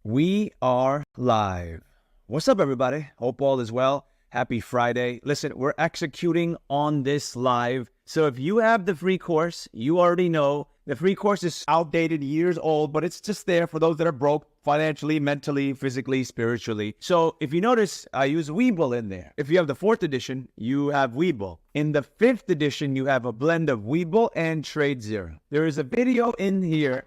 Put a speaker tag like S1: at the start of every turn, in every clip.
S1: We are live. What's up, everybody? Hope all is well. Happy Friday. Listen, we're executing on this live. So if you have the free course, you already know the free course is outdated, years old, but it's just there for those that are broke financially, mentally, physically, spiritually. So if you notice, I use Webull in there. If you have the 4th edition, you have Webull. In the 5th edition, you have a blend of Webull and Tradezero. There is a video in here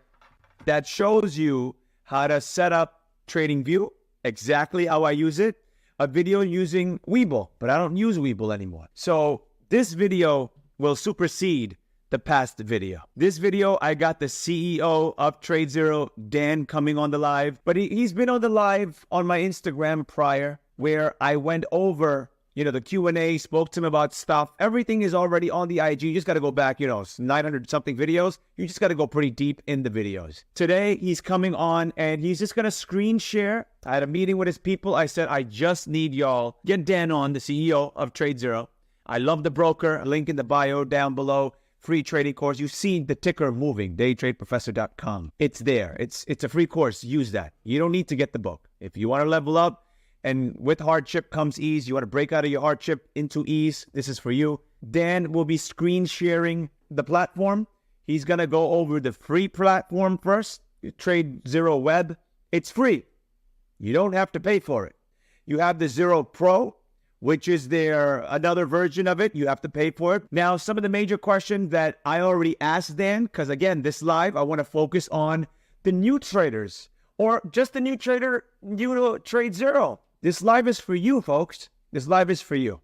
S1: that shows you how to set up TradingView, exactly how I use it, a video using Webull, but I don't use Webull anymore. So this video will supersede the past video. This video, I got the CEO of Tradezero, Dan, coming on the live, but he's been on the live on my Instagram prior, where I went over the Q&A, spoke to him about stuff. Everything is already on the IG. You just got to go back, 900 something videos. You just got to go pretty deep in the videos. Today, he's coming on and he's just going to screen share. I had a meeting with his people. I said, I just need y'all. Get Dan on, the CEO of Tradezero. I love the broker. Link in the bio down below. Free trading course. You see the ticker moving, daytradeprofessor.com. It's there. It's a free course. Use that. You don't need to get the book. If you want to level up, and with hardship comes ease. You want to break out of your hardship into ease. This is for you. Dan will be screen sharing the platform. He's going to go over the free platform first, Tradezero Web. It's free. You don't have to pay for it. You have the Zero Pro, which is another version of it. You have to pay for it. Now, some of the major questions that I already asked Dan, because again, this live, I want to focus on the new traders or just the new trader, Tradezero. This live is for you, folks. This live is for you.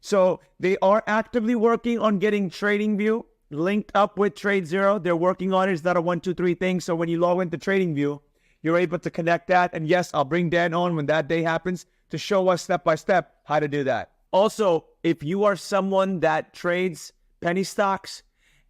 S1: So they are actively working on getting TradingView linked up with Tradezero. They're working on it. It's not a 1, 2, 3 thing. So when you log into TradingView, you're able to connect that. And yes, I'll bring Dan on when that day happens to show us step by step how to do that. Also, if you are someone that trades penny stocks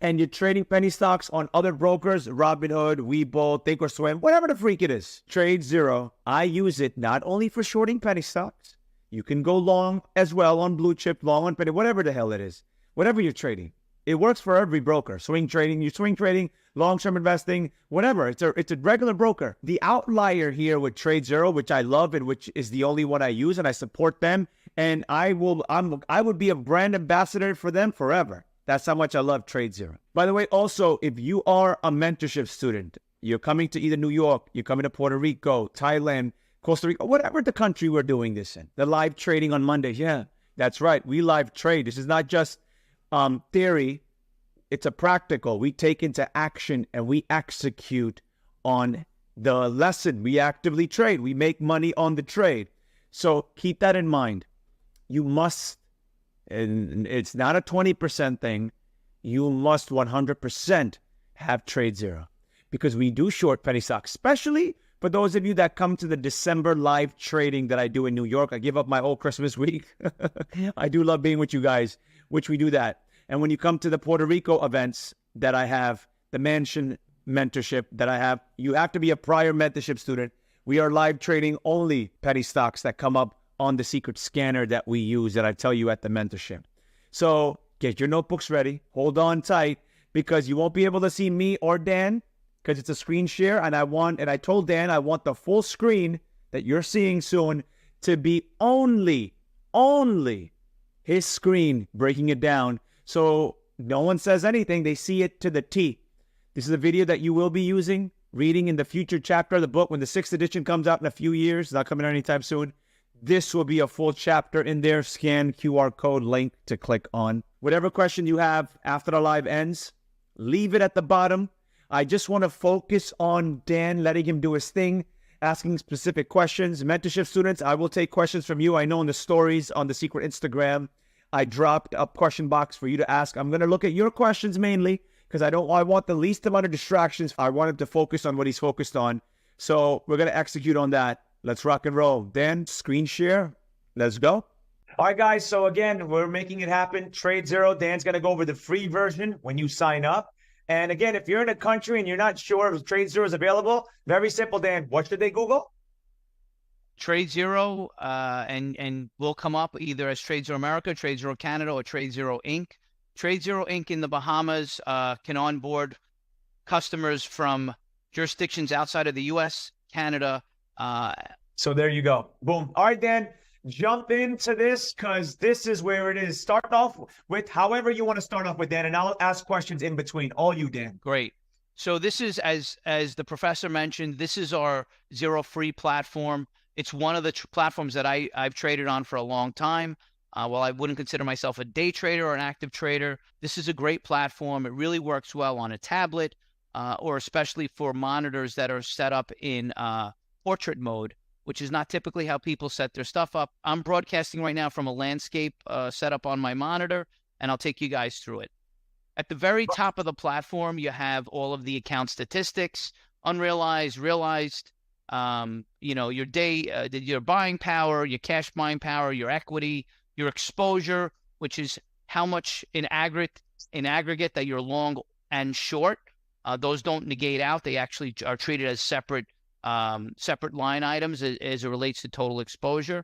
S1: and you're trading penny stocks on other brokers, Robinhood, Webull, Thinkorswim, whatever the freak it is, Tradezero, I use it not only for shorting penny stocks. You can go long as well on blue chip, long on penny, whatever the hell it is, whatever you're trading. It works for every broker. Swing trading, long-term investing, whatever. It's a regular broker. The outlier here with Tradezero, which I love and which is the only one I use, and I support them, and I would be a brand ambassador for them forever. That's how much I love Tradezero. By the way, also, if you are a mentorship student, you're coming to either New York, you're coming to Puerto Rico, Thailand, Costa Rica, whatever the country we're doing this in. The live trading on Mondays. Yeah, that's right. We live trade. This is not just theory. It's a practical. We take into action and we execute on the lesson. We actively trade. We make money on the trade. So keep that in mind. You must, and it's not a 20% thing, you must 100% have Tradezero, because we do short penny stocks, especially for those of you that come to the December live trading that I do in New York. I give up my whole Christmas week. I do love being with you guys, which we do that. And when you come to the Puerto Rico events that I have, the mansion mentorship that I have, you have to be a prior mentorship student. We are live trading only penny stocks that come up on the secret scanner that we use that I tell you at the mentorship. So get your notebooks ready. Hold on tight, because you won't be able to see me or Dan because it's a screen share. And I told Dan I want the full screen that you're seeing soon to be only his screen, breaking it down. So no one says anything. They see it to the T. This is a video that you will be using, reading in the future chapter of the book. When the 6th edition comes out in a few years, it's not coming out anytime soon, this will be a full chapter in there. Scan QR code link to click on. Whatever question you have after the live ends, leave it at the bottom. I just want to focus on Dan, letting him do his thing, asking specific questions. Mentorship students, I will take questions from you. I know in the stories on the secret Instagram, I dropped a question box for you to ask. I'm going to look at your questions mainly, because I want the least amount of distractions. I want him to focus on what he's focused on. So we're going to execute on that. Let's rock and roll. Dan, screen share. Let's go. All right, guys. So again, we're making it happen. Tradezero. Dan's going to go over the free version when you sign up. And again, if you're in a country and you're not sure if Tradezero is available, very simple, Dan. What should they Google?
S2: Tradezero, and will come up either as Tradezero America, Tradezero Canada, or Tradezero Inc. Tradezero Inc. in the Bahamas can onboard customers from jurisdictions outside of the U.S., Canada,
S1: So there you go. Boom. All right, Dan, jump into this because this is where it is. Start off with however you want to start off with, Dan, and I'll ask questions in between. All you, Dan.
S2: Great. So this is, as the professor mentioned, this is our zero free platform. It's one of the platforms that I've traded on for a long time. While I wouldn't consider myself a day trader or an active trader, this is a great platform. It really works well on a tablet, or especially for monitors that are set up in portrait mode, which is not typically how people set their stuff up. I'm broadcasting right now from a landscape setup on my monitor, and I'll take you guys through it. At the very top of the platform, you have all of the account statistics, unrealized, realized, your day, your buying power, your cash buying power, your equity, your exposure, which is how much in aggregate that you're long and short. Those don't negate out. They actually are treated as separate line items as it relates to total exposure.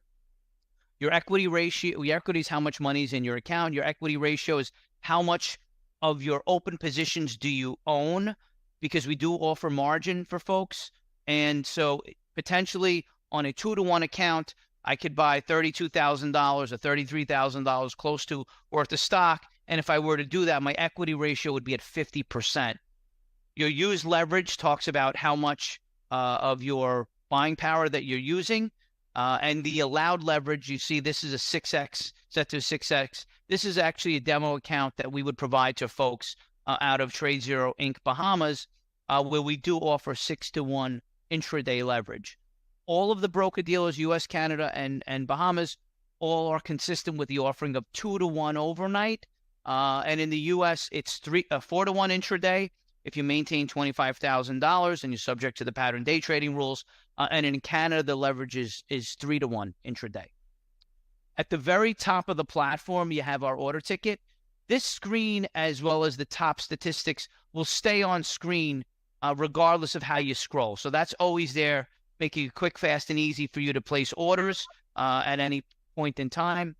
S2: Your equity ratio, your equity is how much money is in your account. Your equity ratio is how much of your open positions do you own, because we do offer margin for folks. And so potentially on a 2-to-1 account, I could buy $32,000 or $33,000 close to worth of stock. And if I were to do that, my equity ratio would be at 50%. Your used leverage talks about how much of your buying power that you're using. And the allowed leverage, you see this is a 6X, set to 6X. This is actually a demo account that we would provide to folks out of Tradezero Inc. Bahamas, where we do offer 6-to-1 intraday leverage. All of the broker-dealers, U.S., Canada, and Bahamas, all are consistent with the offering of 2-to-1 overnight. And in the U.S., it's 4-to-1 intraday if you maintain $25,000 and you're subject to the pattern day trading rules. And in Canada, the leverage is 3-to-1 intraday. At the very top of the platform, you have our order ticket. This screen, as well as the top statistics, will stay on screen regardless of how you scroll. So that's always there, making it quick, fast, and easy for you to place orders at any point in time.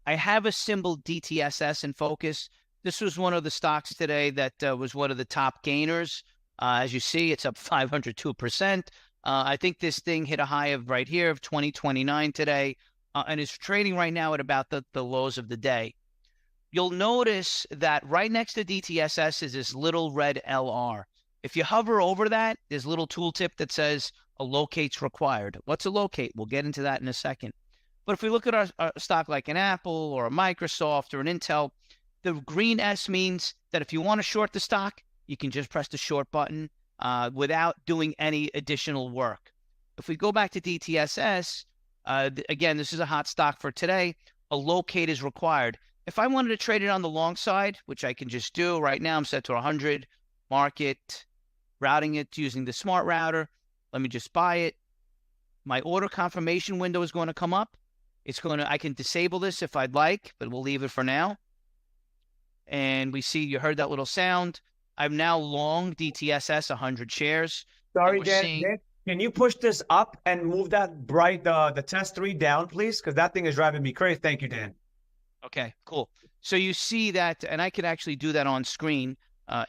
S2: I have a symbol DTSS in focus. This was one of the stocks today that was one of the top gainers. As you see, it's up 502%. I think this thing hit a high of right here of 2029 today, and is trading right now at about the lows of the day. You'll notice that right next to DTSS is this little red LR. If you hover over that, there's a little tooltip that says a locate's required. What's a locate? We'll get into that in a second. But if we look at our stock like an Apple or a Microsoft or an Intel, the green S means that if you want to short the stock, you can just press the short button without doing any additional work. If we go back to DTSS, again, this is a hot stock for today. A locate is required. If I wanted to trade it on the long side, which I can just do right now, I'm set to 100, market, routing it using the smart router. Let me just buy it. My order confirmation window is going to come up. I can disable this if I'd like, but we'll leave it for now. And we see, you heard that little sound. I'm now long DTSS 100 shares.
S1: Sorry, Dan. Can you push this up and move that the test 3 down, please? Because that thing is driving me crazy. Thank you, Dan.
S2: Okay, cool. So you see that, and I can actually do that on screen,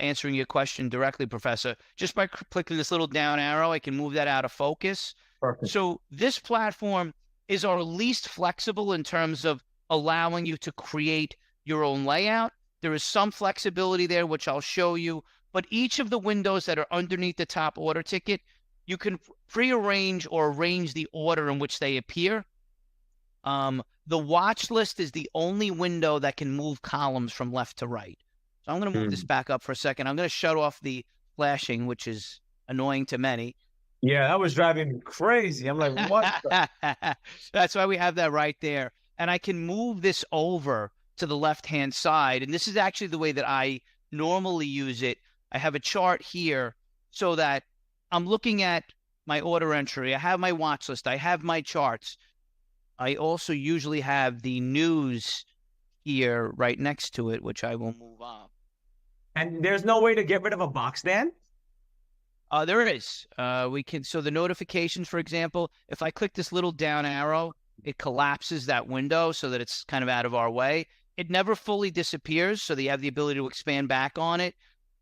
S2: answering your question directly, Professor. Just by clicking this little down arrow, I can move that out of focus.
S1: Perfect.
S2: So this platform is our least flexible in terms of allowing you to create your own layout. There is some flexibility there, which I'll show you, but each of the windows that are underneath the top order ticket, you can prearrange or arrange the order in which they appear. The watch list is the only window that can move columns from left to right. So I'm going to move this back up for a second. I'm going to shut off the flashing, which is annoying to many.
S1: Yeah, that was driving me crazy. I'm like, what?
S2: That's why we have that right there. And I can move this over to the left-hand side. And this is actually the way that I normally use it. I have a chart here so that I'm looking at my order entry. I have my watch list. I have my charts. I also usually have the news here right next to it, which I will move up.
S1: And there's no way to get rid of a box, Dan?
S2: There is. So the notifications, for example, if I click this little down arrow, it collapses that window so that it's kind of out of our way. It never fully disappears, so that you have the ability to expand back on it.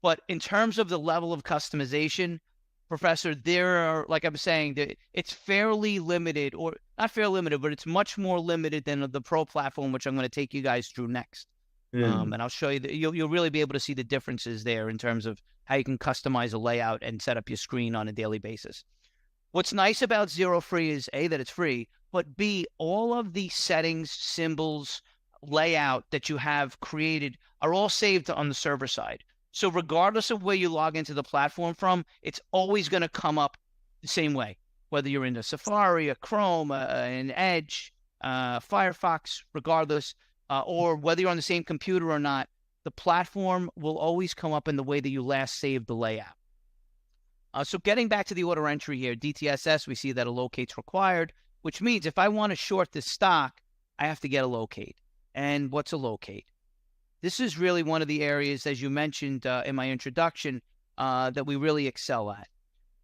S2: But in terms of the level of customization, Professor, there are, like I'm saying, it's fairly limited, or not fairly limited, but it's much more limited than the Pro platform, which I'm going to take you guys through next.
S1: Mm.
S2: And I'll show you that you'll really be able to see the differences there in terms of how you can customize a layout and set up your screen on a daily basis. What's nice about Zero Free is A, that it's free, but B, all of the settings, symbols, layout that you have created are all saved on the server side. So regardless of where you log into the platform from, it's always going to come up the same way, whether you're in a Safari, a Chrome, an Edge, Firefox, regardless, or whether you're on the same computer or not, the platform will always come up in the way that you last saved the layout. So getting back to the order entry here, DTSS, we see that a locate's required, which means if I want to short this stock, I have to get a locate. And what's a locate? This is really one of the areas, as you mentioned in my introduction, that we really excel at.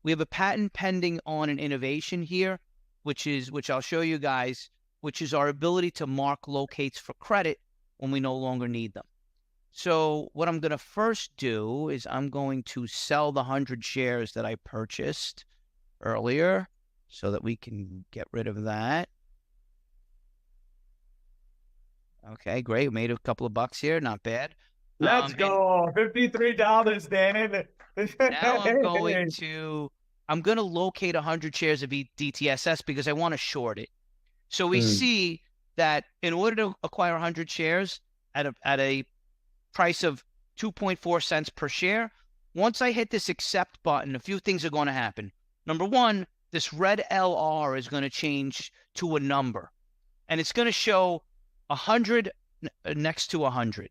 S2: We have a patent pending on an innovation here, which I'll show you guys, which is our ability to mark locates for credit when we no longer need them. So what I'm going to first do is I'm going to sell the 100 shares that I purchased earlier so that we can get rid of that. Okay, great. We made a couple of bucks here. Not bad.
S1: Let's go. $53, Dan.
S2: Now I'm going to locate 100 shares of DTSS because I want to short it. So we see that in order to acquire 100 shares at a price of 2.4 cents per share, once I hit this accept button, a few things are going to happen. Number one, this red LR is going to change to a number, and it's going to show 100 next to 100.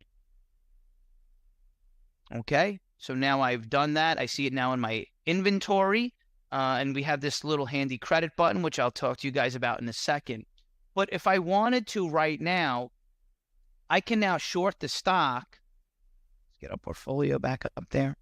S2: Okay, so now I've done that. I see it now in my inventory, and we have this little handy credit button, which I'll talk to you guys about in a second. But if I wanted to right now, I can now short the stock. Let's get our portfolio back up there.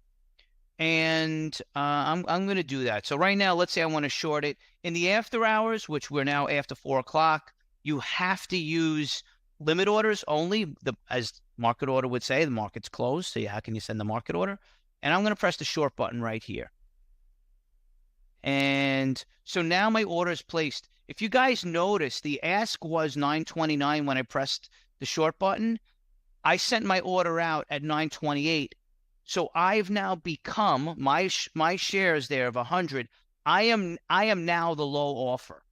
S2: And I'm going to do that. So right now, let's say I want to short it. In the after hours, which we're now after 4 o'clock, you have to use limit orders only. As market order would say, the market's closed. So how can you send the market order? And I'm going to press the short button right here. And so now my order is placed. If you guys notice, the ask was $9.29 when I pressed the short button. I sent my order out at $9.28. So I've now become my shares there of 100. I am now the low offer.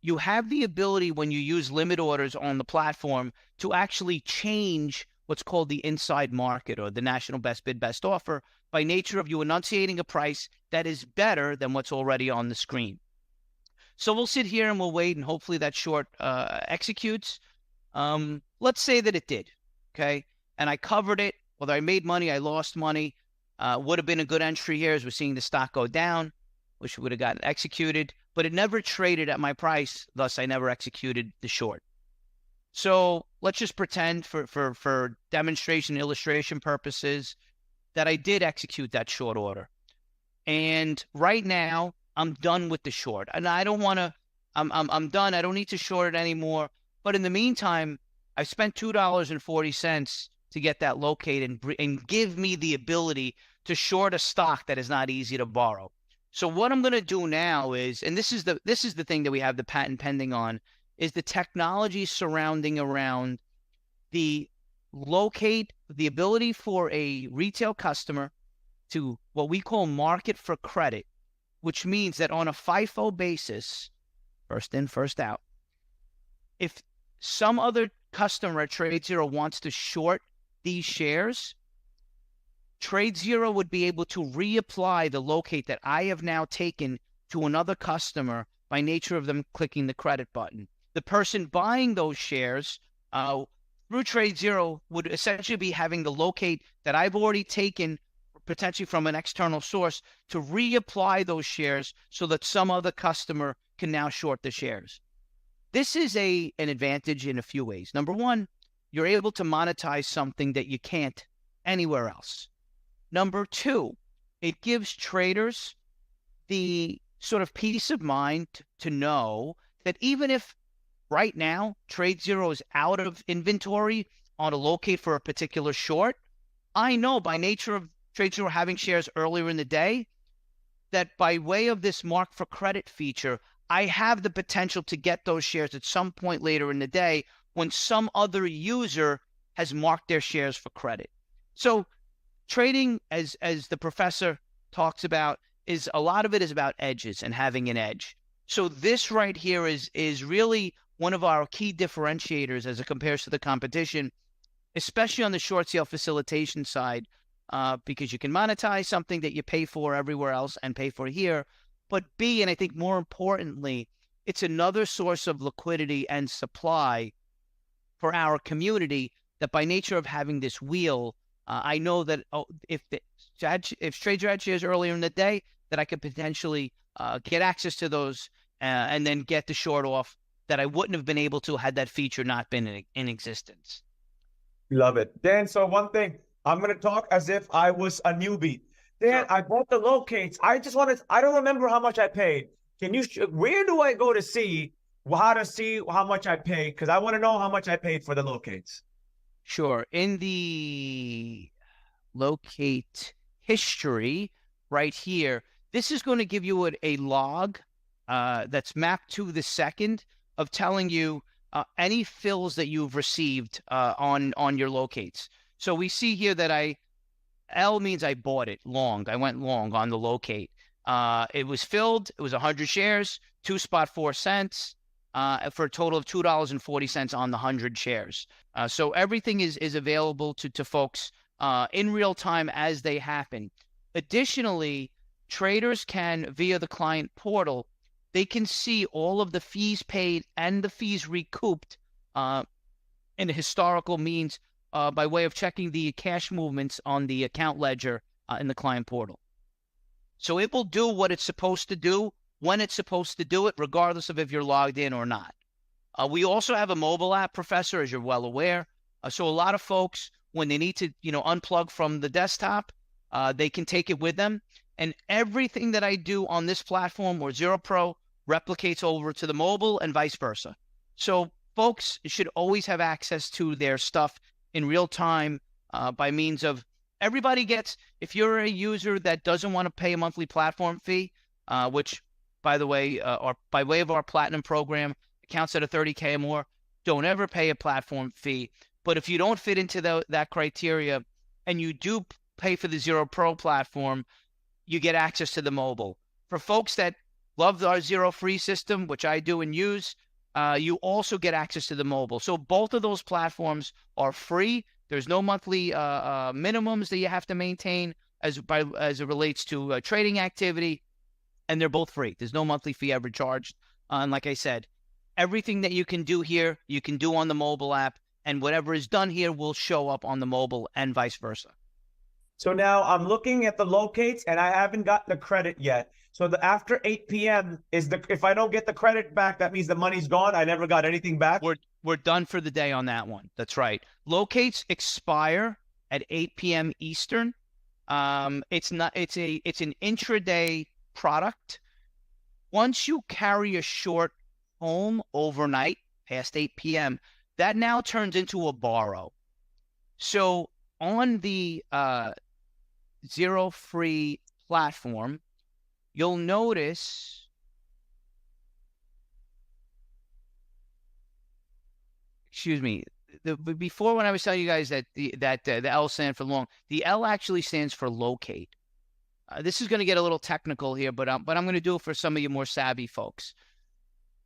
S2: You have the ability when you use limit orders on the platform to actually change what's called the inside market or the national best bid, best offer by nature of you enunciating a price that is better than what's already on the screen. So we'll sit here and we'll wait, and hopefully that short executes. Let's say that it did, okay? And I covered it. Whether I made money, I lost money. Would have been a good entry here as we're seeing the stock go down. Wish it would have gotten executed, but it never traded at my price. Thus, I never executed the short. So let's just pretend for demonstration, illustration purposes that I did execute that short order. And right now, I'm done with the short. And I don't want to, I'm done. I don't need to short it anymore. But in the meantime, I spent $2.40 to get that located and give me the ability to short a stock that is not easy to borrow. So what I'm going to do now is, and this is the thing that we have the patent pending on, is the technology surrounding around the locate, the ability for a retail customer to what we call market for credit, which means that on a FIFO basis, first in, first out, if some other customer at Tradezero wants to short these shares, Tradezero would be able to reapply the locate that I have now taken to another customer by nature of them clicking the credit button. The person buying those shares through Tradezero would essentially be having the locate that I've already taken potentially from an external source to reapply those shares so that some other customer can now short the shares. This is an advantage in a few ways. Number one, you're able to monetize something that you can't anywhere else. Number two, it gives traders the sort of peace of mind to know that even if right now Tradezero is out of inventory on a locate for a particular short, I know by nature of Tradezero having shares earlier in the day, that by way of this mark for credit feature, I have the potential to get those shares at some point later in the day when some other user has marked their shares for credit. So trading, as the professor talks about, is a lot of it is about edges and having an edge. So this right here is really one of our key differentiators as it compares to the competition, especially on the short sale facilitation side, because you can monetize something that you pay for everywhere else and pay for here. But B, and I think more importantly, it's another source of liquidity and supply for our community that by nature of having this wheel, I know that if trades are at shares earlier in the day, that I could potentially get access to those and then get the short off that I wouldn't have been able to had that feature not been in existence.
S1: Love it. Dan, so one thing, I'm going to talk as if I was a newbie. Dan,
S2: Sure.
S1: I bought the locates. I don't remember how much I paid. Where do I go to see how much I paid? Because I want to know how much I paid for the locates.
S2: Sure. In the locate history right here, this is going to give you a log that's mapped to the second of telling you any fills that you've received on your locates. So we see here that L means I bought it long. I went long on the locate. It was filled. It was 100 shares, 2.4 cents for a total of $2.40 on the 100 shares. So everything is available to folks in real time as they happen. Additionally, traders can, via the client portal, they can see all of the fees paid and the fees recouped in a historical means by way of checking the cash movements on the account ledger in the client portal. So it will do what it's supposed to do when it's supposed to do it, regardless of if you're logged in or not. We also have a mobile app, Professor, as you're well aware. So a lot of folks, when they need to, unplug from the desktop, they can take it with them. And everything that I do on this platform or Zero Pro replicates over to the mobile and vice versa. So folks should always have access to their stuff in real time by means of everybody gets, if you're a user that doesn't want to pay a monthly platform fee, which, by the way, or by way of our platinum program, accounts at a 30K or more, don't ever pay a platform fee. But if you don't fit into that criteria and you do pay for the Zero Pro platform, you get access to the mobile. For folks that love our Zero Free system, which I do and use, you also get access to the mobile. So both of those platforms are free. There's no monthly minimums that you have to maintain as it relates to trading activity, and they're both free. There's no monthly fee ever charged. And like I said, everything that you can do here, you can do on the mobile app, and whatever is done here will show up on the mobile and vice versa.
S1: So now I'm looking at the locates and I haven't got the credit yet. So after 8 p.m. if I don't get the credit back, that means the money's gone. I never got anything back.
S2: We're done for the day on that one. That's right. Locates expire at 8 p.m. Eastern. It's an intraday product. Once you carry a short home overnight past 8 p.m., that now turns into a borrow. So on the Zero Free platform, you'll notice before when I was telling you guys that the L stands for long, the L actually stands for locate. This is going to get a little technical here, but I'm going to do it for some of you more savvy folks.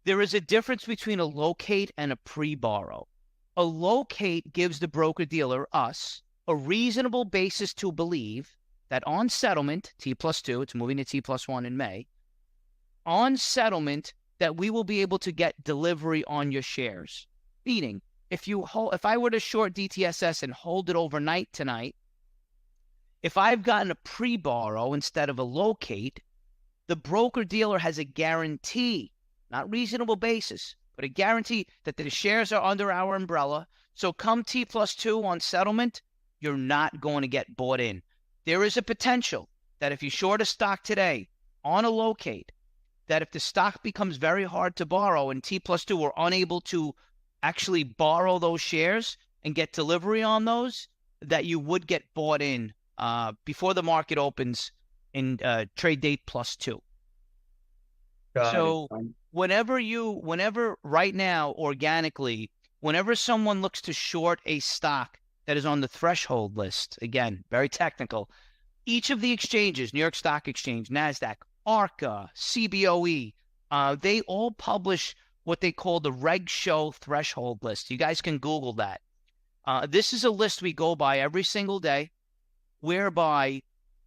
S2: There is a difference between a locate and a pre-borrow. A locate gives the broker-dealer, us, a reasonable basis to believe that on settlement, T+2, it's moving to T+1 in May, on settlement that we will be able to get delivery on your shares. Meaning, if I were to short DTSS and hold it overnight tonight, if I've gotten a pre-borrow instead of a locate, the broker-dealer has a guarantee, not reasonable basis, but a guarantee that the shares are under our umbrella. So come T+2 on settlement, you're not going to get bought in. There is a potential that if you short a stock today on a locate, that if the stock becomes very hard to borrow and T+2 are unable to actually borrow those shares and get delivery on those, that you would get bought in before the market opens in trade date +2.
S1: Got it.
S2: So whenever right now, organically, whenever someone looks to short a stock that is on the threshold list, again, very technical, each of the exchanges, New York Stock Exchange, NASDAQ, ARCA, CBOE, they all publish what they call the Reg Show threshold list. You guys can Google that. This is a list we go by every single day, whereby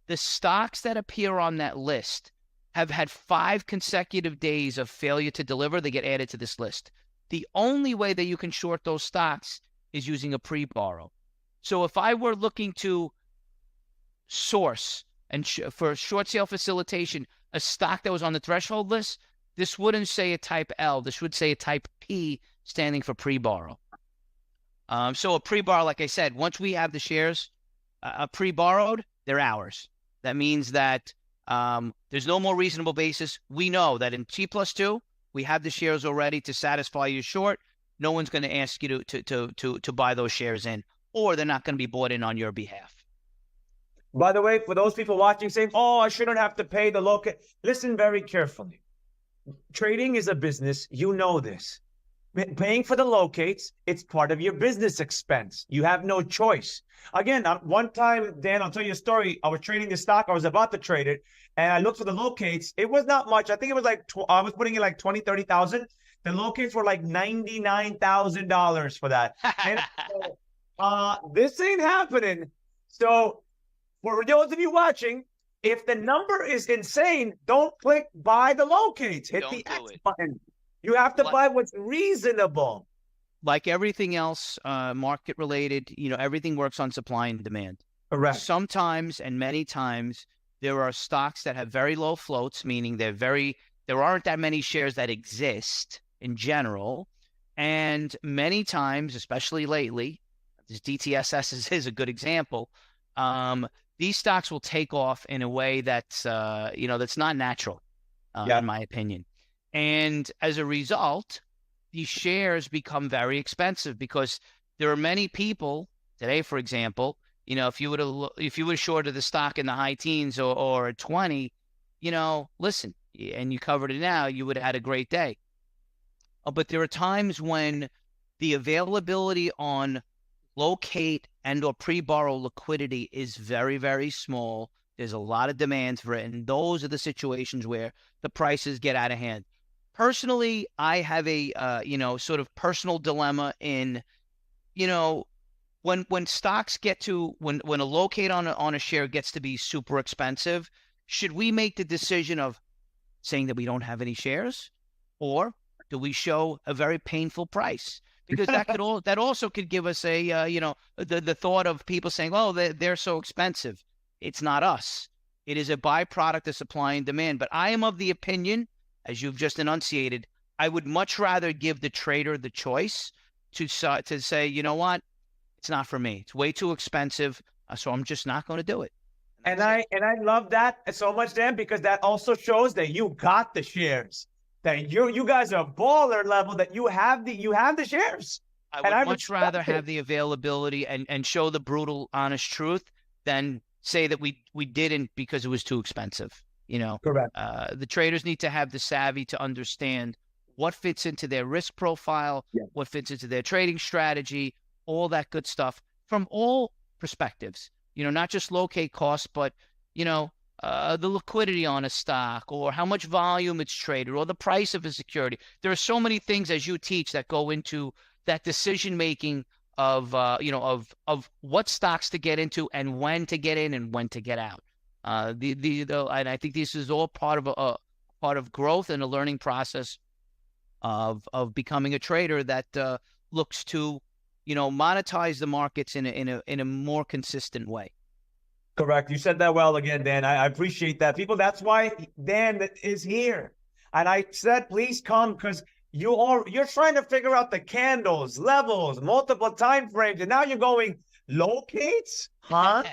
S2: the stocks that appear on that list have had 5 consecutive days of failure to deliver. They get added to this list. The only way that you can short those stocks is using a pre-borrow. So if I were looking to source and for short sale facilitation a stock that was on the threshold list, this wouldn't say a type L. This would say a type P, standing for pre-borrow. So a pre-borrow, like I said, once we have the shares pre-borrowed, they're ours. That means that there's no more reasonable basis. We know that in T+2, we have the shares already to satisfy your short. No one's going to ask you to buy those shares in, or they're not going to be bought in on your behalf.
S1: By the way, for those people watching saying, oh, I shouldn't have to pay the local, listen very carefully. Trading is a business. You know this. Paying for the locates, it's part of your business expense. You have no choice. Again, one time, Dan, I'll tell you a story. I was trading the stock. I was about to trade it, and I looked for the locates. It was not much. I think it was like, I was putting in like 20, 30,000. The locates were like $99,000 for that. And this ain't happening. So for those of you watching, if the number is insane, don't click buy the locates. Hit the X button. You have to buy what's reasonable.
S2: Like everything else, market related, everything works on supply and demand.
S1: Correct.
S2: Sometimes and many times there are stocks that have very low floats, meaning there aren't that many shares that exist in general. And many times, especially lately, this DTSS is a good example. These stocks will take off in a way that's that's not natural, in my opinion. And as a result, these shares become very expensive because there are many people today, for example, if you would have shorted the stock in the high teens or at 20, listen, and you covered it now, you would have had a great day. But there are times when the availability on locate and or pre-borrow liquidity is very, very small. There's a lot of demand for it. And those are the situations where the prices get out of hand. Personally, I have a, sort of personal dilemma in, when stocks get to, when a locate on a share gets to be super expensive, should we make the decision of saying that we don't have any shares, or do we show a very painful price? Because that also could give us a, the thought of people saying, oh, they're so expensive. It's not us. It is a byproduct of supply and demand. But I am of the opinion, as you've just enunciated, I would much rather give the trader the choice to say, you know what, it's not for me. It's way too expensive, so I'm just not going to do it.
S1: And I love that so much, Dan, because that also shows that you got the shares. That you guys are baller level. That you have the shares.
S2: I would much rather have the availability and show the brutal, honest truth than say that we didn't because it was too expensive.
S1: Correct.
S2: The traders need to have the savvy to understand what fits into their risk profile, what fits into their trading strategy, all that good stuff from all perspectives. Not just locate costs, but the liquidity on a stock, or how much volume it's traded, or the price of a security. There are so many things, as you teach, that go into that decision making of what stocks to get into and when to get in and when to get out. And I think this is all part of growth and a learning process of becoming a trader that looks to monetize the markets in a more consistent way.
S1: Correct. You said that well again, Dan. I appreciate that. People, that's why Dan is here. And I said, please come, because you're trying to figure out the candles, levels, multiple time frames, and now you're going locates, huh?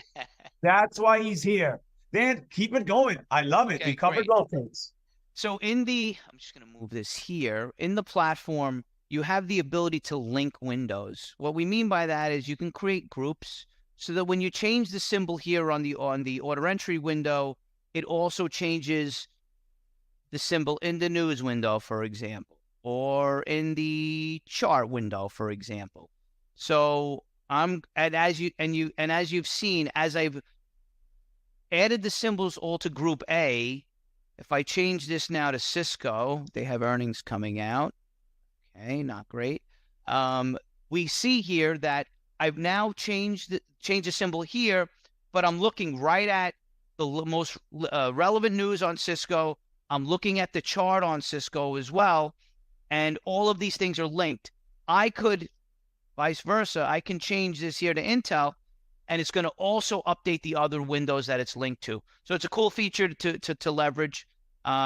S1: That's why he's here. Dan, keep it going. I love it.
S2: Okay,
S1: we covered locates.
S2: So I'm just going to move this here. In the platform, you have the ability to link windows. What we mean by that is you can create groups so that when you change the symbol here on the order entry window, It also changes the symbol in the news window, for example, or in the chart window, for example. So as you've seen, as I've added the symbols all to group A, if I change this now to Cisco, they have earnings coming out. Okay, not great. We see here that I've now changed the symbol here, but I'm looking right at the most relevant news on Cisco. I'm looking at the chart on Cisco as well, and all of these things are linked. I could, vice versa, I can change this here to Intel, and it's going to also update the other windows that it's linked to. So it's a cool feature to leverage,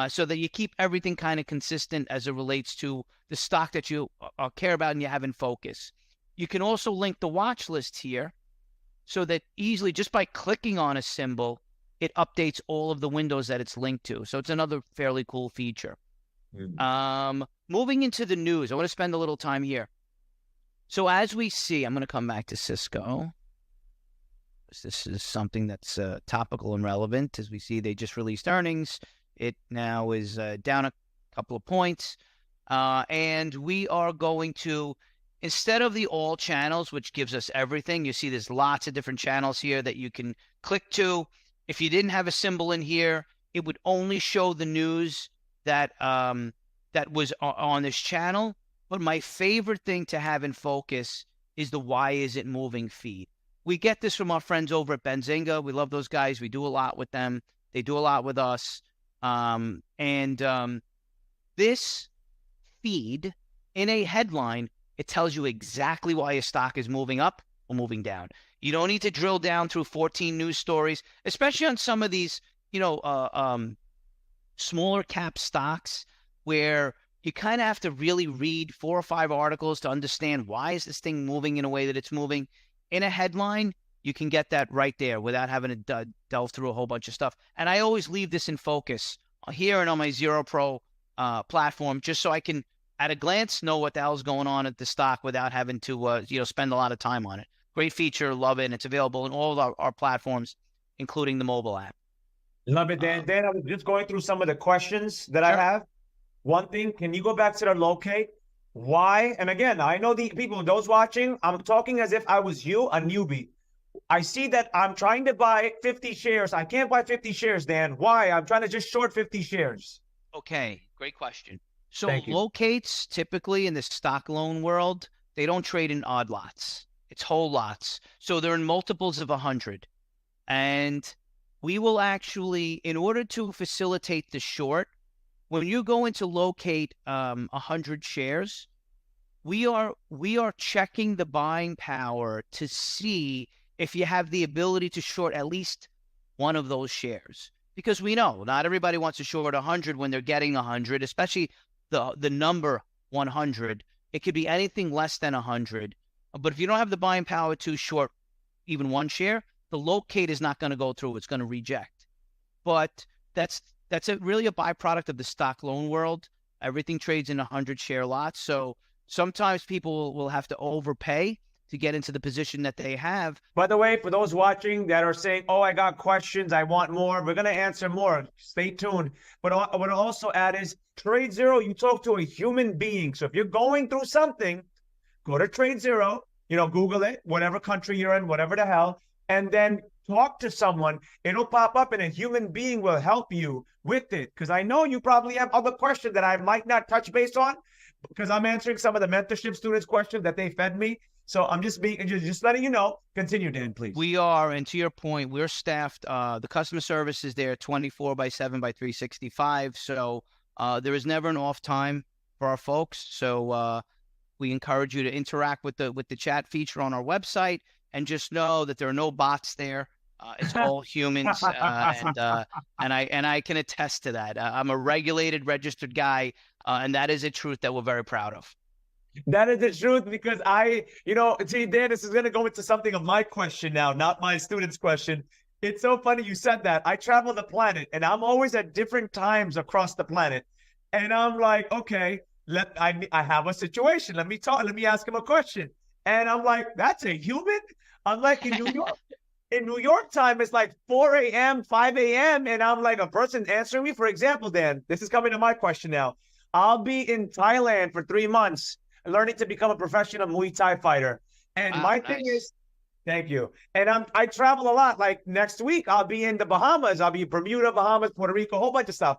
S2: so that you keep everything kind of consistent as it relates to the stock that you care about and you have in focus. You can also link the watch list here, so that easily, just by clicking on a symbol, it updates all of the windows that it's linked to. So it's another fairly cool feature. Moving into the news, I want to spend a little time here. So as we see, I'm going to come back to Cisco. This is something that's topical and relevant. As we see, they just released earnings. It now is down a couple of points. And we are going to, instead of the all channels, which gives us everything, you see there's lots of different channels here that you can click to. If you didn't have a symbol in here, it would only show the news that that was on this channel. But my favorite thing to have in focus is the why is it moving feed. We get this from our friends over at Benzinga. We love those guys. We do a lot with them. They do a lot with us. This feed, in a headline, it tells you exactly why a stock is moving up or moving down. You don't need to drill down through 14 news stories, especially on some of these, smaller cap stocks where you kind of have to really read 4 or 5 articles to understand why is this thing moving in a way that it's moving. In a headline, you can get that right there without having to delve through a whole bunch of stuff. And I always leave this in focus here and on my Zero Pro platform, just so I can, at a glance, know what the hell's going on at the stock without having to spend a lot of time on it. Great feature, love it. And it's available in all of our platforms, including the mobile app.
S1: Love it, Dan. Dan, I was just going through some of the questions that I have. One thing, can you go back to the locate? Why? And again, I know the people, those watching, I'm talking as if I was you, a newbie. I see that I'm trying to buy 50 shares. I can't buy 50 shares, Dan. Why? I'm trying to just short 50 shares.
S2: Okay, great question. So
S1: Thank you.
S2: locates, typically in the stock loan world, they don't trade in odd lots. It's whole lots. So they're in multiples of 100. And we will actually, in order to facilitate the short, when you go into locate 100 shares, we are checking the buying power to see if you have the ability to short at least one of those shares. Because we know not everybody wants to short 100 when they're getting 100, especially the number 100. It could be anything less than 100. But if you don't have the buying power to short even one share, the locate is not going to go through. It's going to reject. But that's really a byproduct of the stock loan world. Everything trades in 100 share lots. So sometimes people will have to overpay to get into the position that they have.
S1: By the way, for those watching that are saying, oh, I got questions, I want more, we're going to answer more. Stay tuned. But what I'll also add is Tradezero, you talk to a human being. So if you're going through something, go to Tradezero, Google it, whatever country you're in, whatever the hell, and then talk to someone. It'll pop up and a human being will help you with it. Because I know you probably have other questions that I might not touch base on because I'm answering some of the mentorship students' questions that they fed me. So I'm just letting you know. Continue, Dan, please.
S2: We are, and to your point, we're staffed. The customer service is there 24/7 by 365. So there is never an off time for our folks. So we encourage you to interact with the chat feature on our website, and just know that there are no bots there. It's all humans, and I can attest to that. I'm a regulated, registered guy, and that is a truth that we're very proud of.
S1: That is the truth, because see, Dan, this is going to go into something of my question now, not my student's question. It's so funny you said that. I travel the planet, and I'm always at different times across the planet. And I'm like, okay, I have a situation. Let me ask him a question. And I'm like, that's a human? I'm like, in New York. in New York time, it's like 4 a.m., 5 a.m., and I'm like a person answering me. For example, Dan, this is coming to my question now. I'll be in Thailand for 3 months learning to become a professional Muay Thai fighter. And
S2: Wow,
S1: my thing
S2: nice.
S1: is, thank you. And I travel a lot. Like next week, I'll be in the Bahamas. I'll be in Bermuda, Bahamas, Puerto Rico, a whole bunch of stuff.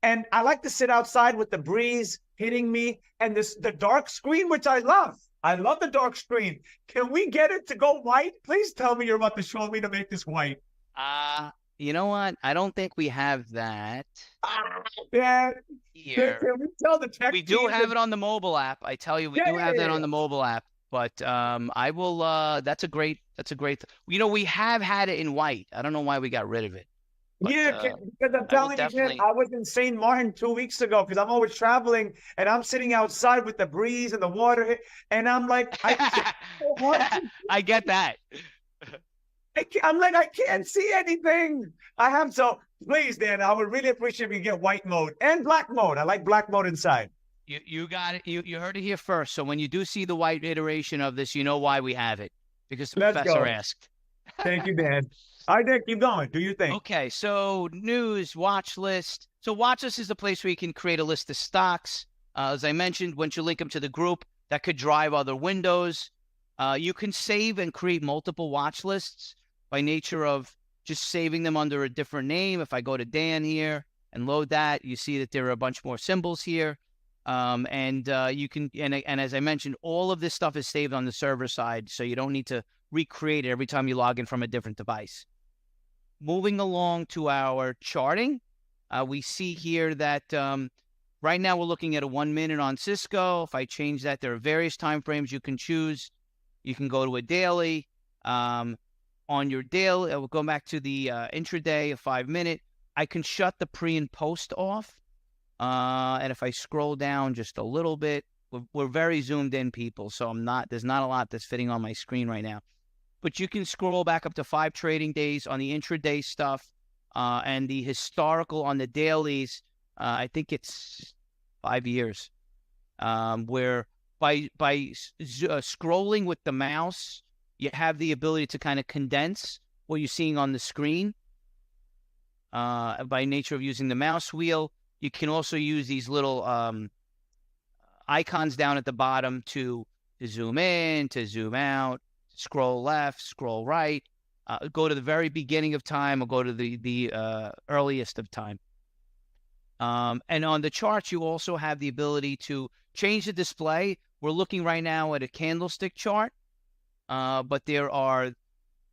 S1: And I like to sit outside with the breeze hitting me and the dark screen, which I love. I love the dark screen. Can we get it to go white? Please tell me you're about to show me to make this white.
S2: Uh, you know what? I don't think we have that
S1: Ah, man.
S2: here.
S1: Can we tell the tech
S2: We do
S1: team?
S2: have it on the mobile app. I tell you, we
S1: Yeah,
S2: do have that
S1: yeah,
S2: on the mobile app. But I will. That's a great. We have had it in white. I don't know why we got rid of it, but
S1: yeah. Because I'm
S2: I will
S1: telling you, man,
S2: definitely.
S1: I was in St. Martin 2 weeks ago because I'm always traveling and I'm sitting outside with the breeze and the water. And I'm like, I can't. So hard to
S2: I get that.
S1: I'm like, I can't see anything. I have so please, Dan, I would really appreciate if you get white mode and black mode. I like black mode inside.
S2: You got it. You heard it here first. So when you do see the white iteration of this, you know why we have it, because the
S1: Let's
S2: professor
S1: go.
S2: asked.
S1: Thank you, Dan. All right, Dan, keep going. Do you think?
S2: Okay, so news, watch list. So watch list is the place where you can create a list of stocks. As I mentioned, once you link them to the group, that could drive other windows. You can save and create multiple watch lists by nature of just saving them under a different name. If I go to Dan here and load that, you see that there are a bunch more symbols here. And you can, and as I mentioned, all of this stuff is saved on the server side, so you don't need to recreate it every time you log in from a different device. Moving along to our charting, we see here that right now we're looking at a 1 minute on Cisco. If I change that, there are various time frames you can choose. You can go to a daily. On your daily, we'll go back to the intraday, a 5 minute. I can shut the pre and post off. And if I scroll down just a little bit, we're very zoomed in, people. So there's not a lot that's fitting on my screen right now. But you can scroll back up to 5 trading days on the intraday stuff, and the historical on the dailies. I think it's 5 years, where by scrolling with the mouse, you have the ability to kind of condense what you're seeing on the screen. By nature of using the mouse wheel, you can also use these little icons down at the bottom to zoom in, to zoom out, scroll left, scroll right, go to the very beginning of time, or go to the earliest of time. And on the charts, you also have the ability to change the display. We're looking right now at a candlestick chart, but there are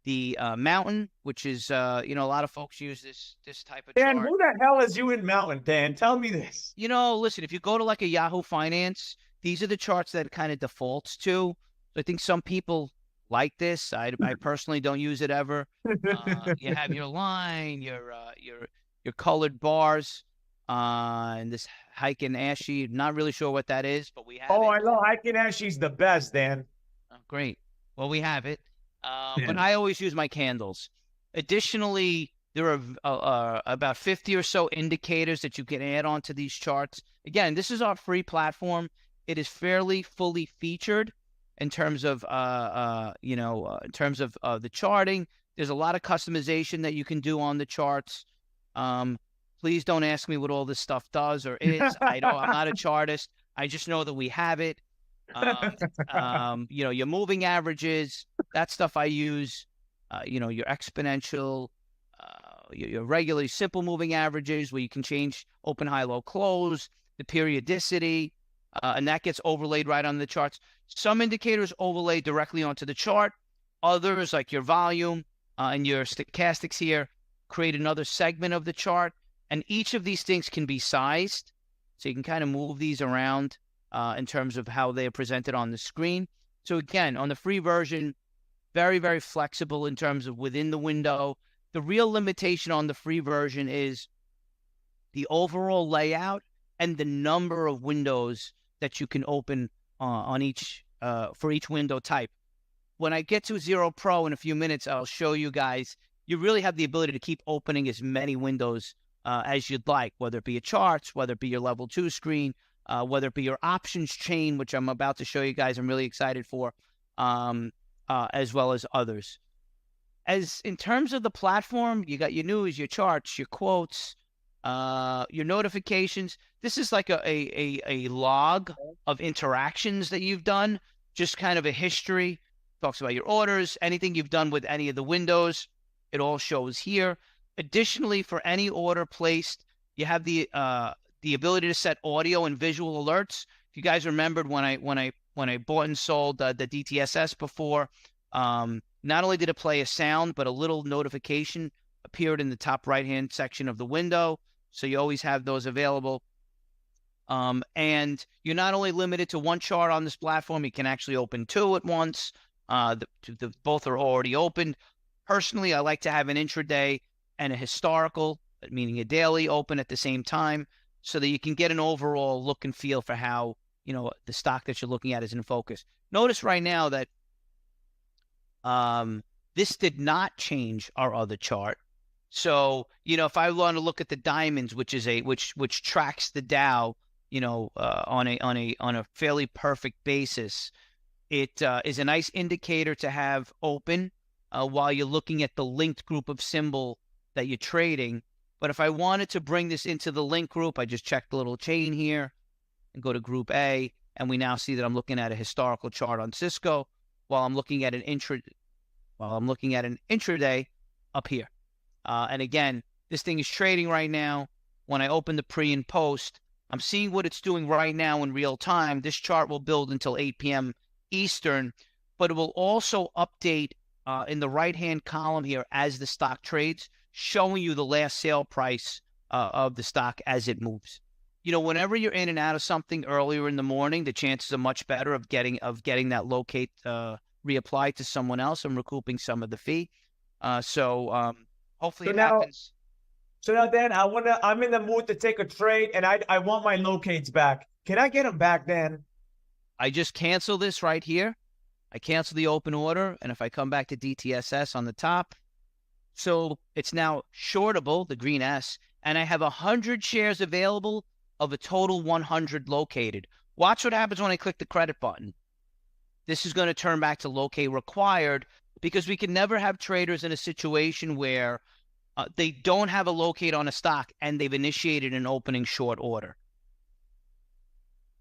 S2: the mountain, which is, a lot of folks use this type of
S1: Dan,
S2: chart.
S1: who the hell is you in Mountain, Dan? Tell me this.
S2: Listen, if you go to like a Yahoo Finance, these are the charts that it kind of defaults to. So I think some people like this. I personally don't use it ever. You have your line, your colored bars, and this hike and ashy. Not really sure what that is, but we have
S1: Oh,
S2: it.
S1: I know. I can ask. She's the best, Dan.
S2: Oh, great. Well, we have it. But
S1: Dan.
S2: I always use my candles. Additionally, there are about 50 or so indicators that you can add on to these charts. Again, this is our free platform. It is fairly fully featured in terms of the charting. There's a lot of customization that you can do on the charts. Please don't ask me what all this stuff does or is. I'm not a chartist. I just know that we have it. Your moving averages, that stuff I use. Your exponential, your regularly simple moving averages, where you can change open, high, low, close, the periodicity, and that gets overlaid right on the charts. Some indicators overlay directly onto the chart. Others, like your volume and your stochastics here, create another segment of the chart. And each of these things can be sized. So you can kind of move these around in terms of how they are presented on the screen. So again, on the free version, very, very flexible in terms of within the window. The real limitation on the free version is the overall layout and the number of windows that you can open on each for each window type. When I get to Zero Pro in a few minutes, I'll show you guys. You really have the ability to keep opening as many windows as you'd like, whether it be your charts, whether it be your level 2 screen, whether it be your options chain, which I'm about to show you guys. I'm really excited for, as well as others. as in terms of the platform, you got your news, your charts, your quotes, your notifications. This is like a log of interactions that you've done, just kind of a history. Talks about your orders, anything you've done with any of the windows. It all shows here. Additionally, for any order placed, you have the ability to set audio and visual alerts. If you guys remembered when I bought and sold the DTSS before, not only did it play a sound, but a little notification appeared in the top right-hand section of the window. So you always have those available. And you're not only limited to one chart on this platform, you can actually open two at once. Both are already opened. Personally, I like to have an intraday and a historical, meaning a daily, open at the same time, so that you can get an overall look and feel for how, the stock that you're looking at is in focus. Notice right now that this did not change our other chart. So, if I want to look at the diamonds, which is which tracks the Dow, on a fairly perfect basis, it is a nice indicator to have open while you're looking at the linked group of symbol that you're trading. But if I wanted to bring this into the link group, I just check the little chain here and go to group A, and we now see that I'm looking at a historical chart on Cisco while I'm looking at an intraday up here. And again, this thing is trading right now. When I open the pre and post, I'm seeing what it's doing right now in real time. This chart will build until 8 p.m. Eastern, but it will also update in the right-hand column here as the stock trades, showing you the last sale price of the stock as it moves. Whenever you're in and out of something earlier in the morning, the chances are much better of getting that locate reapplied to someone else and recouping some of the fee. Hopefully it happens.
S1: So now, Dan, I'm in the mood to take a trade, and I want my locates back. Can I get them back, Dan?
S2: I just cancel this right here. I cancel the open order, and if I come back to DTSS on the top, so it's now shortable, the green S, and I have 100 shares available of a total 100 located. Watch what happens when I click the credit button. This is going to turn back to locate required, because we can never have traders in a situation where they don't have a locate on a stock and they've initiated an opening short order.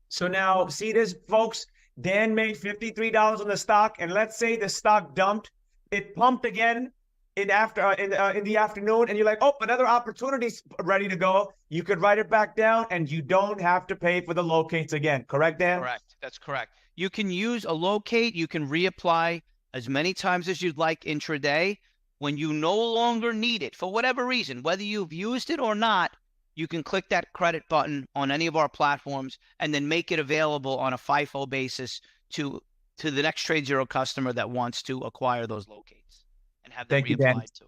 S1: So now, see this, folks? Dan made $53 on the stock, and let's say the stock dumped. It pumped again in the afternoon, and you're like, oh, another opportunity's ready to go. You could write it back down, and you don't have to pay for the locates again. Correct, Dan?
S2: Correct. That's correct. You can use a locate. You can reapply as many times as you'd like intraday. When you no longer need it, for whatever reason, whether you've used it or not, you can click that credit button on any of our platforms and then make it available on a FIFO basis to the next Tradezero customer that wants to acquire those locates and have them reapplied to.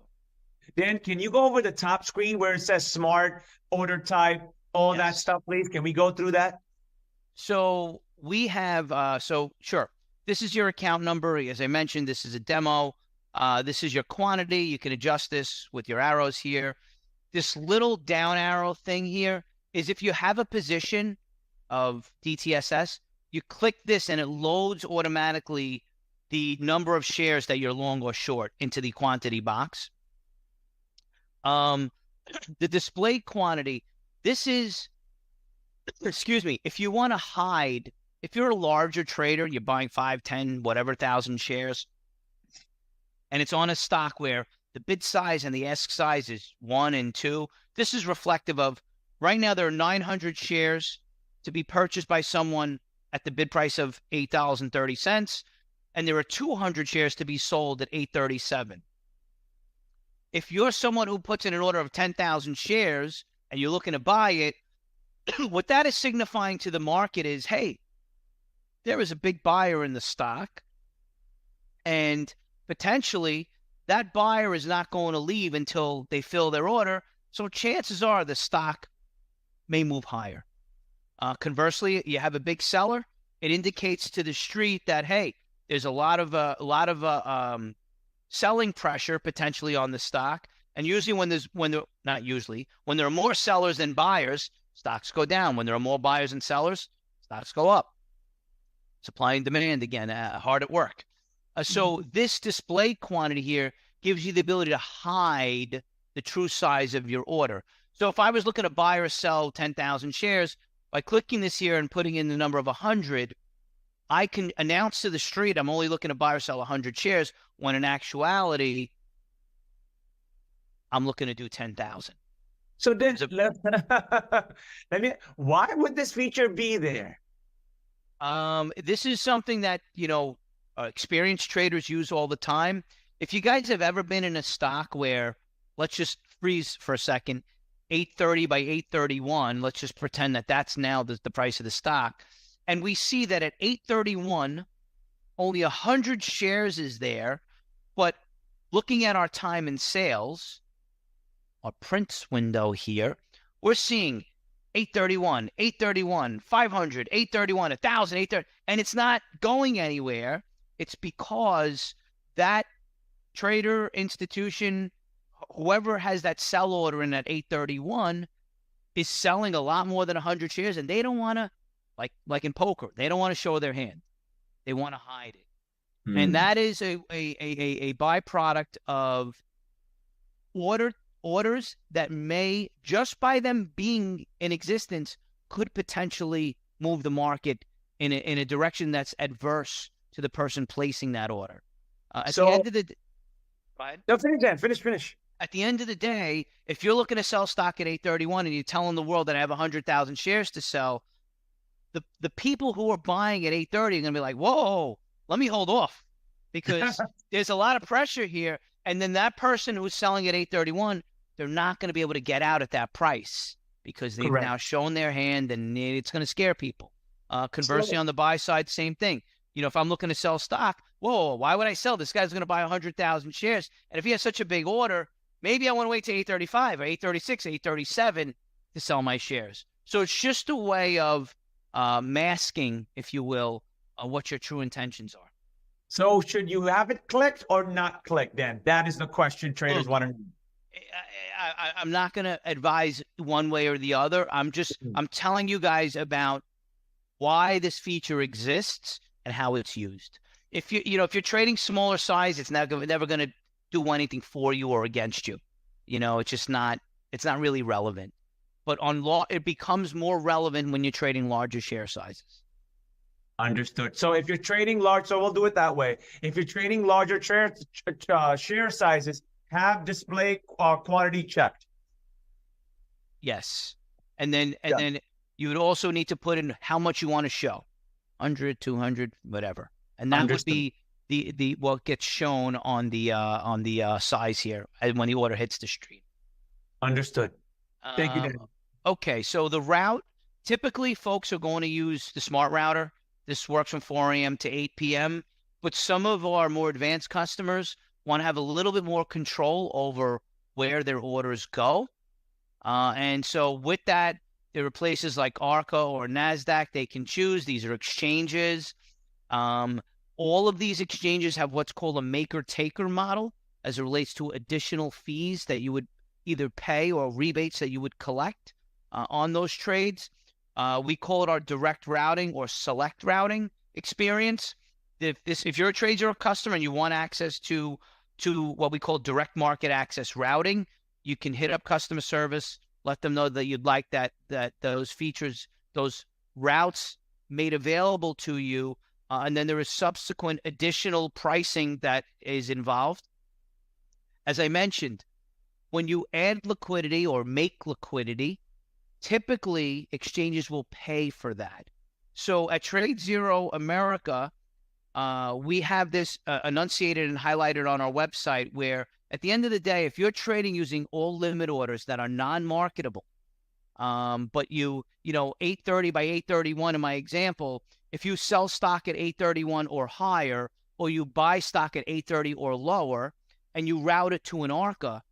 S1: Dan, can you go over the top screen where it says smart, order type, all that stuff, please? Can we go through that?
S2: So we have, sure. This is your account number. As I mentioned, this is a demo. This is your quantity. You can adjust this with your arrows here. This little down arrow thing here is if you have a position of DTSS, you click this and it loads automatically the number of shares that you're long or short into the quantity box. The display quantity, this is, excuse me, if you want to hide, if you're a larger trader, you're buying 5, 10, whatever thousand shares, and it's on a stock where the bid size and the ask size is 1 and 2. This is reflective of, right now there are 900 shares to be purchased by someone at the bid price of $8.30, and there are 200 shares to be sold at $8.37. If you're someone who puts in an order of 10,000 shares and you're looking to buy it, what that is signifying to the market is, hey, there is a big buyer in the stock, and potentially that buyer is not going to leave until they fill their order. So chances are the stock may move higher. Conversely, you have a big seller. It indicates to the street that, hey, there's a lot of selling pressure potentially on the stock. And usually when there are more sellers than buyers, stocks go down. When there are more buyers than sellers, stocks go up. Supply and demand, again, hard at work. So this display quantity here gives you the ability to hide the true size of your order. So if I was looking to buy or sell 10,000 shares, by clicking this here and putting in the number of 100, I can announce to the street I'm only looking to buy or sell 100 shares, when in actuality, I'm looking to do 10,000.
S1: So then, why would this feature be there?
S2: This is something that, experienced traders use all the time. If you guys have ever been in a stock where, let's just freeze for a second, 830 by 831, let's just pretend that that's now the price of the stock. And we see that at 831, only 100 shares is there. But looking at our time in sales, our prints window here, we're seeing 831, 831, 500, 831, 1,000, 830, and it's not going anywhere. It's because that trader, institution, whoever has that sell order in at 831 is selling a lot more than 100 shares, and they don't want to, like in poker, they don't want to show their hand. They want to hide it. And that is a byproduct of orders that may, just by them being in existence, could potentially move the market in a direction that's adverse to the person placing that order. At the end of the
S1: no, finish that. Finish.
S2: At the end of the day, if you're looking to sell stock at 831 and you're telling the world that I have 100,000 shares to sell, the people who are buying at 830 are going to be like, whoa, let me hold off, because there's a lot of pressure here. And then that person who's selling at 831, they're not going to be able to get out at that price because they've now shown their hand, and it's going to scare people. Conversely, on the buy side, same thing. If I'm looking to sell stock, whoa, why would I sell? This guy's going to buy 100,000 shares. And if he has such a big order, maybe I want to wait to 835 or 836, 837 to sell my shares. So it's just a way of masking, if you will, what your true intentions are.
S1: So should you have it clicked or not clicked then? That is the question traders want to know.
S2: I'm not going to advise one way or the other. I'm telling you guys about why this feature exists and how it's used. If you're trading smaller size, it's never going to do anything for you or against you. It's just not really relevant. But on law, it becomes more relevant when you're trading larger share sizes.
S1: Understood. So if you're trading large, so we'll do it that way. If you're trading larger share sizes, have display quantity checked.
S2: Yes. And then you would also need to put in how much you want to show. 100, 200, whatever. And that would be the what gets shown on the size here when the order hits the stream.
S1: Understood. Thank you, Dan.
S2: Okay, so the route, typically folks are going to use the smart router. This works from 4 a.m. to 8 p.m. But some of our more advanced customers want to have a little bit more control over where their orders go. And so with that, there are places like ARCA or NASDAQ they can choose. These are exchanges. All of these exchanges have what's called a maker-taker model as it relates to additional fees that you would either pay or rebates that you would collect on those trades. We call it our direct routing or select routing experience. If you're a Tradezero customer and you want access to what we call direct market access routing, you can hit up customer service, let them know that you'd like that those features, those routes made available to you, and then there is subsequent additional pricing that is involved. As I mentioned, when you add liquidity or make liquidity, typically exchanges will pay for that. So at Tradezero America, we have this enunciated and highlighted on our website, where at the end of the day, if you're trading using all limit orders that are non-marketable, but 830 by 831 in my example, if you sell stock at 831 or higher, or you buy stock at 830 or lower, and you route it to an ARCA,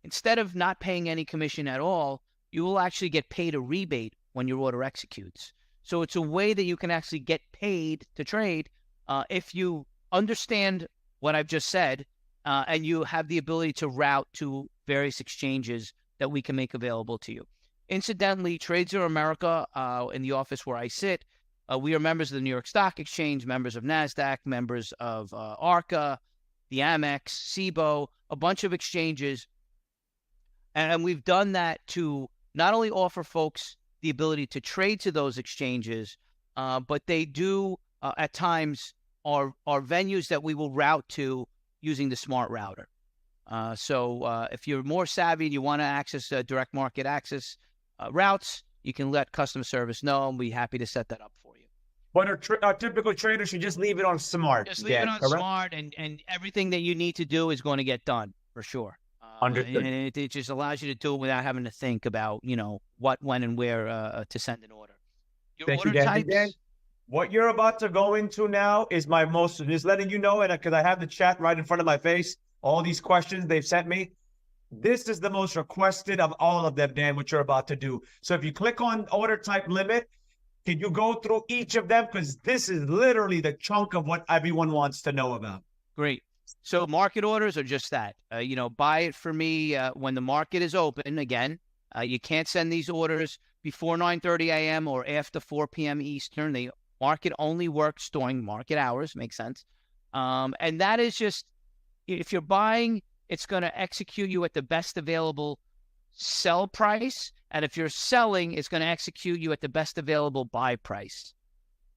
S2: instead of not paying any commission at all, you will actually get paid a rebate when your order executes. So it's a way that you can actually get paid to trade if you understand what I've just said, and you have the ability to route to various exchanges that we can make available to you. Incidentally, Tradezero America, in the office where I sit, we are members of the New York Stock Exchange, members of NASDAQ, members of ARCA, the Amex, SIBO, a bunch of exchanges, and we've done that to not only offer folks the ability to trade to those exchanges, but they do at times are venues that we will route to using the smart router. So if you're more savvy and you want to access direct market access routes, you can let customer service know, and we'll be happy to set that up for you.
S1: But a typical trader should just leave it on smart.
S2: Just leave it on smart, and everything that you need to do is going to get done for sure.
S1: Understood.
S2: And it just allows you to do it without having to think about, what, when, and where to send an order.
S1: Thank you, Dan. Dan, what you're about to go into now is just letting you know, and because I have the chat right in front of my face, all these questions they've sent me. This is the most requested of all of them, Dan, what you're about to do. So if you click on order type limit, can you go through each of them? Because this is literally the chunk of what everyone wants to know about.
S2: Great. So market orders are just that. Buy it for me when the market is open. Again, you can't send these orders before 9:30 a.m. or after 4 p.m. Eastern. The market only works during market hours. Makes sense. And that is just, if you're buying, it's going to execute you at the best available sell price. And if you're selling, it's going to execute you at the best available buy price.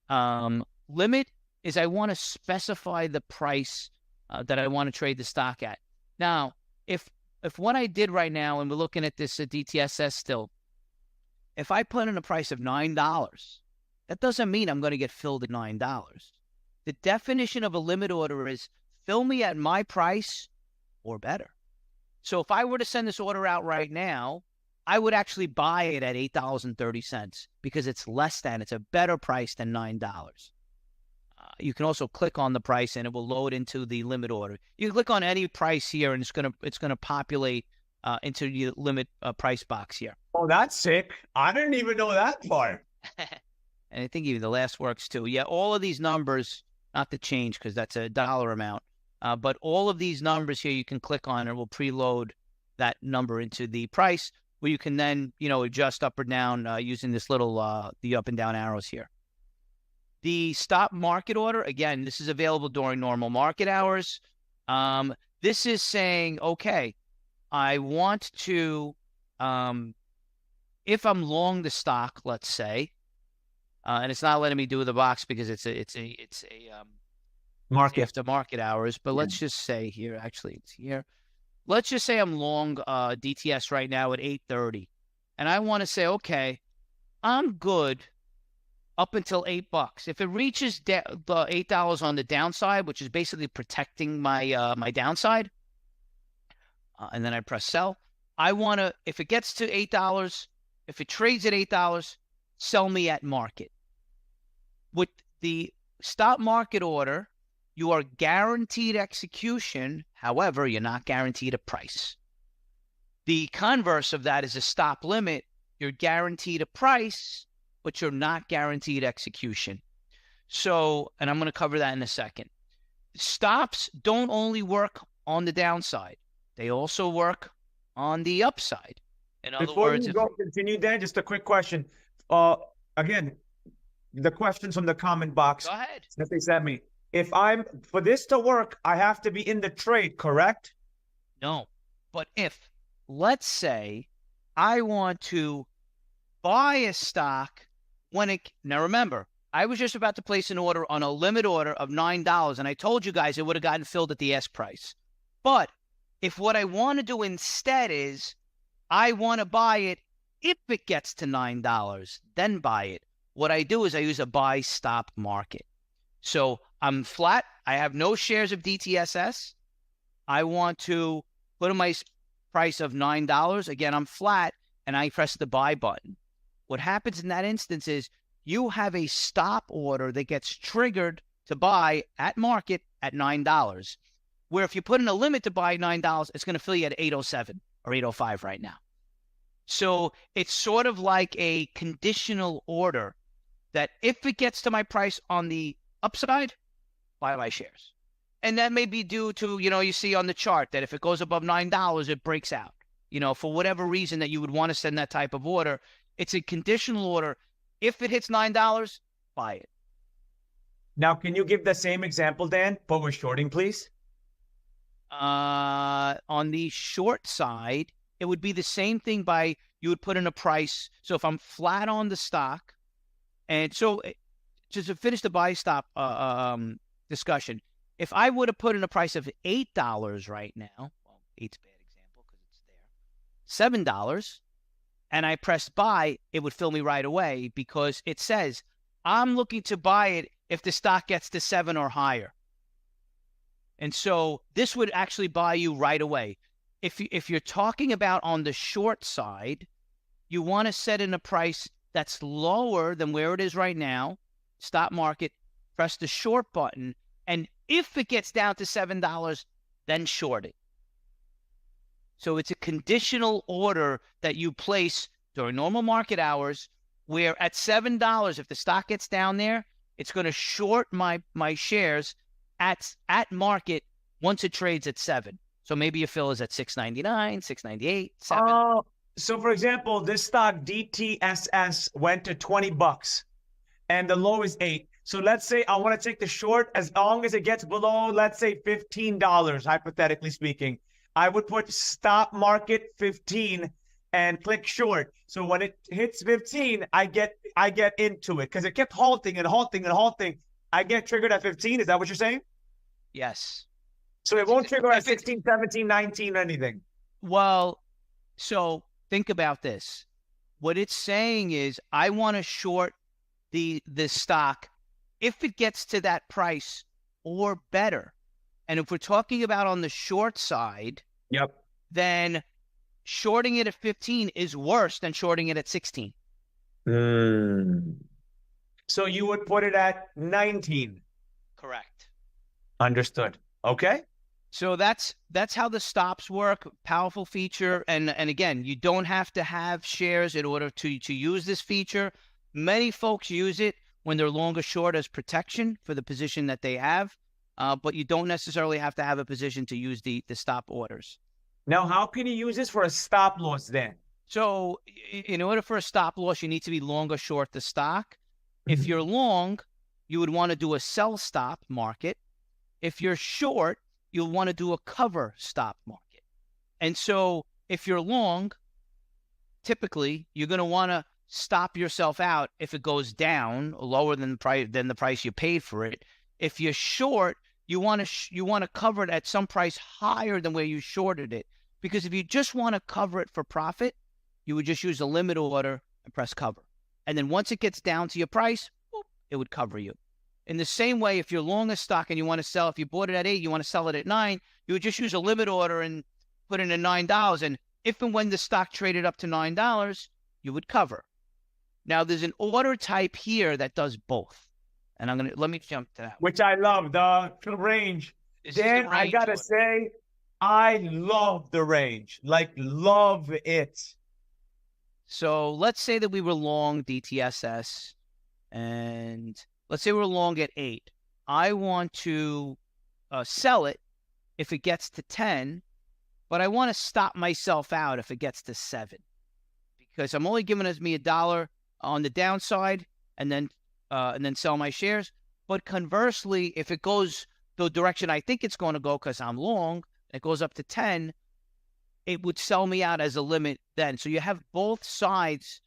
S2: Limit is I want to specify the price that I want to trade the stock at. Now, if what I did right now, and we're looking at this DTSS still, if I put in a price of $9, that doesn't mean I'm going to get filled at $9. The definition of a limit order is fill me at my price or better. So if I were to send this order out right now, I would actually buy it at $8.30 because it's a better price than $9. You can also click on the price and it will load into the limit order. You can click on any price here and it's gonna populate into the limit price box here.
S1: Oh, that's sick. I didn't even know that part.
S2: And I think even the last works too. Yeah, all of these numbers, not to change because that's a dollar amount, but all of these numbers here you can click on and it will preload that number into the price, where you can then adjust up or down using this little the up and down arrows here. The stop market order, again, this is available during normal market hours. This is saying, okay, I want to, if I'm long the stock, let's say, and it's not letting me do the box because it's a
S1: market
S2: after market hours, but let's just say here, actually it's here. Let's just say I'm long DTS right now at 8:30, and I want to say, okay, I'm good up until $8. If it reaches the $8 on the downside, which is basically protecting my my downside, and then I press sell. I want to, if it gets to $8, if it trades at $8, sell me at market. With the stop market order, you are guaranteed execution. However, you're not guaranteed a price. The converse of that is a stop limit. You're guaranteed a price, but you're not guaranteed execution. So, and I'm going to cover that in a second. Stops don't only work on the downside. They also work on the upside. In other words,
S1: before you continue, Dan, just a quick question. Again, the questions from the comment box.
S2: Go ahead.
S1: That they sent me. If for this to work, I have to be in the trade, correct?
S2: No, but if, let's say, I want to buy a stock now remember, I was just about to place an order on a limit order of $9, and I told you guys it would have gotten filled at the S price. But if what I want to do instead is I want to buy it if it gets to $9, then buy it. What I do is I use a buy stop market. So I'm flat. I have no shares of DTSS. I want to put in my price of $9. Again, I'm flat, and I press the buy button. What happens in that instance is you have a stop order that gets triggered to buy at market at $9. Where if you put in a limit to buy $9, it's going to fill you at $8.07 or $8.05 right now. So it's sort of like a conditional order that if it gets to my price on the upside, buy my shares. And that may be due to, you see on the chart that if it goes above $9, it breaks out. For whatever reason that you would want to send that type of order, it's a conditional order. If it hits $9, buy it.
S1: Now, can you give the same example, Dan, but with shorting, please?
S2: On the short side, it would be the same thing by you would put in a price. So if I'm flat on the stock, and so just to finish the buy stop discussion, if I would have put in a price of $8 right now, well, eight's a bad example because it's there, $7, and I pressed buy, it would fill me right away because it says I'm looking to buy it if the stock gets to 7 or higher. And so this would actually buy you right away. If you're talking about on the short side, you want to set in a price that's lower than where it is right now, stop market, press the short button, and if it gets down to $7, then short it. So it's a conditional order that you place during normal market hours where at $7, if the stock gets down there, it's going to short my shares at market once it trades at 7. So maybe your fill is at 6.99, 6.98, 7.
S1: So for example, this stock DTSS went to $20 and the low is 8. So let's say I want to take the short as long as it gets below, let's say $15, hypothetically speaking. I would put stop market 15 and click short. So when it hits 15, I get into it because it kept halting and halting and halting. I get triggered at 15. Is that what you're saying?
S2: Yes.
S1: So it won't trigger at 16, 17, 19, anything.
S2: Well, so think about this. What it's saying is I want to short the stock if it gets to that price or better. And if we're talking about on the short side,
S1: yep,
S2: then shorting it at 15 is worse than shorting it at 16.
S1: So you would put it at 19.
S2: Correct.
S1: Understood. Okay.
S2: So that's how the stops work. Powerful feature. And again, you don't have to have shares in order to use this feature. Many folks use it when they're long or short as protection for the position that they have. But you don't necessarily have to have a position to use the stop orders.
S1: Now, how can you use this for a stop loss then?
S2: So in order for a stop loss, you need to be long or short the stock. If you're long, you would want to do a sell stop market. If you're short, you'll want to do a cover stop market. And so if you're long, typically you're going to want to stop yourself out if it goes down lower than the price you paid for it. If you're short, you want to cover it at some price higher than where you shorted it. Because if you just want to cover it for profit, you would just use a limit order and press cover. And then once it gets down to your price, whoop, it would cover you. In the same way, if you're long a stock and you want to sell, if you bought it at 8, you want to sell it at 9, you would just use a limit order and put in at $9. And if and when the stock traded up to $9, you would cover. Now, there's an order type here that does both. And let me jump to that.
S1: Which I love, the range. Dan, I got to say, I love the range. Like, love it.
S2: So let's say that we were long DTSS, and let's say we're long at 8. I want to sell it if it gets to 10, but I want to stop myself out if it gets to 7, because I'm only giving me $1 on the downside, and then sell my shares. But conversely, if it goes the direction I think it's going to go because I'm long, it goes up to 10, it would sell me out as a limit then. So you have both sides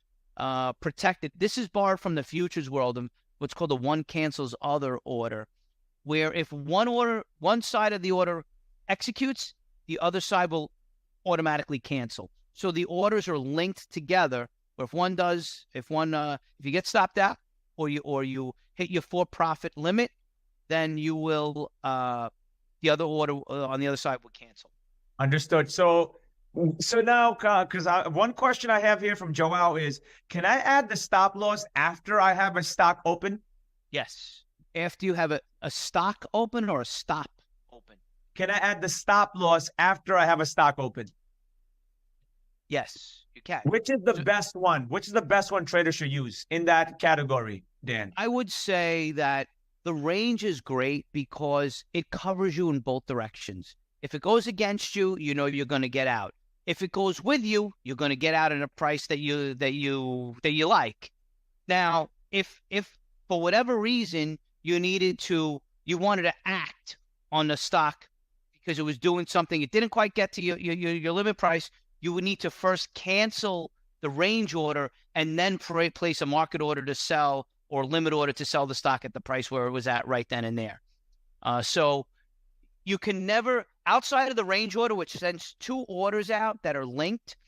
S2: protected. This is borrowed from the futures world of what's called the one cancels other order, where if one side of the order executes, the other side will automatically cancel. So the orders are linked together. Where if you get stopped out or you hit your for-profit limit, then you will the other order on the other side will cancel.
S1: Understood. So now, because one question I have here from Joao is, can I add the stop loss after I have a stock open?
S2: Yes. After you have a stock open or a stop open?
S1: Can I add the stop loss after I have a stock open?
S2: Yes, you can.
S1: Which is the best one? Which is the best one traders should use in that category, Dan?
S2: I would say that the range is great because it covers you in both directions. If it goes against you, you know you're going to get out. If it goes with you, you're going to get out at a price that you like. Now, if for whatever reason you wanted to act on the stock because it was doing something, it didn't quite get to your limit price, you would need to first cancel the range order and then place a market order to sell or limit order to sell the stock at the price where it was at right then and there. So you can never, outside of the range order, which sends 2 orders out that are linked,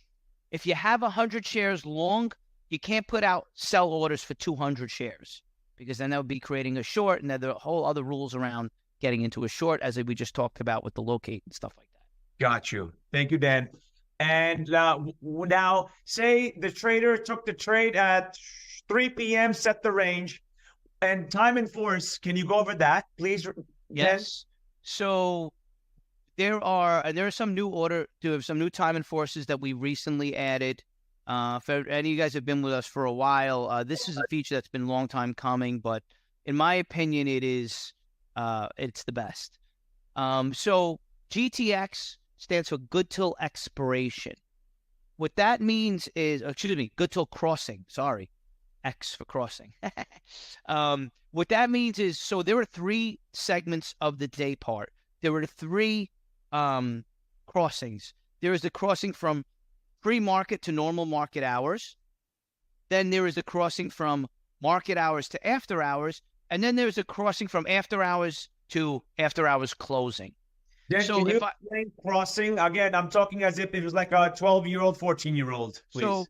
S2: if you have 100 shares long, you can't put out sell orders for 200 shares, because then that would be creating a short, and then there are whole other rules around getting into a short, as we just talked about with the locate and stuff like that.
S1: Got you. Thank you, Dan. And now, say the trader took the trade at 3 p.m., set the range, and time and force. Can you go over that, please?
S2: Yes. So there are some new time and forces that we recently added. For any of you guys have been with us for a while, this is a feature that's been a long time coming, but in my opinion, it's the best. So GTX stands for good till expiration. What that means is, good till crossing. Sorry, X for crossing. What that means is, so there are 3 segments of the day part. There were 3 crossings. There is the crossing from pre-market to normal market hours. Then there is a crossing from market hours to after hours. And then there's a crossing from after hours to after hours closing.
S1: Dan,
S2: so
S1: can you explain crossing? Again, I'm talking as if it was like a 12-year-old, 14-year-old, please.
S2: So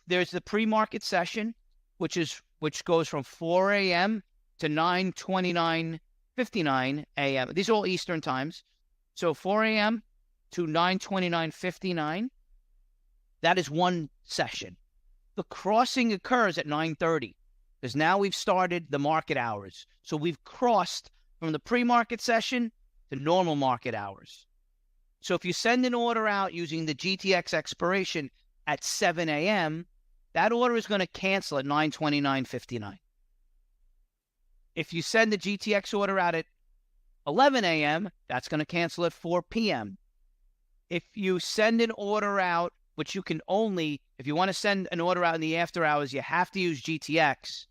S2: there's the pre-market session, which goes from 4 a.m. to 9:29:59 a.m. These are all Eastern times. So 4 a.m. to 9:29:59. That is one session. The crossing occurs at 9:30, because now we've started the market hours. So we've crossed from the pre-market session to normal market hours. So if you send an order out using the GTX expiration at 7 a.m., that order is going to cancel at 9:29:59. If you send the GTX order out at 11 a.m., that's going to cancel at 4 p.m. If you send an order out, which you can only, if you want to send an order out in the after hours, you have to use GTX,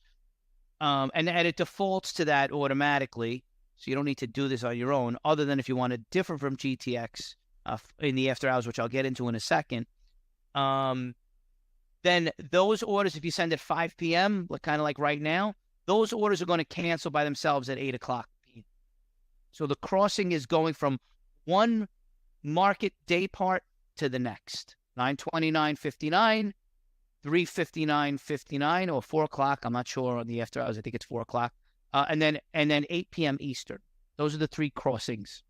S2: and it defaults to that automatically. So you don't need to do this on your own, other than if you want to differ from GTX in the after hours, which I'll get into in a second. Then those orders, if you send at 5 p.m., kind of like right now, those orders are going to cancel by themselves at 8 o'clock p.m. So the crossing is going from one market day part to the next. 9:29:59, 3:59:59, or 4 o'clock. I'm not sure on the after hours. I think it's 4 o'clock. And then 8 p.m. Eastern. Those are the 3 crossings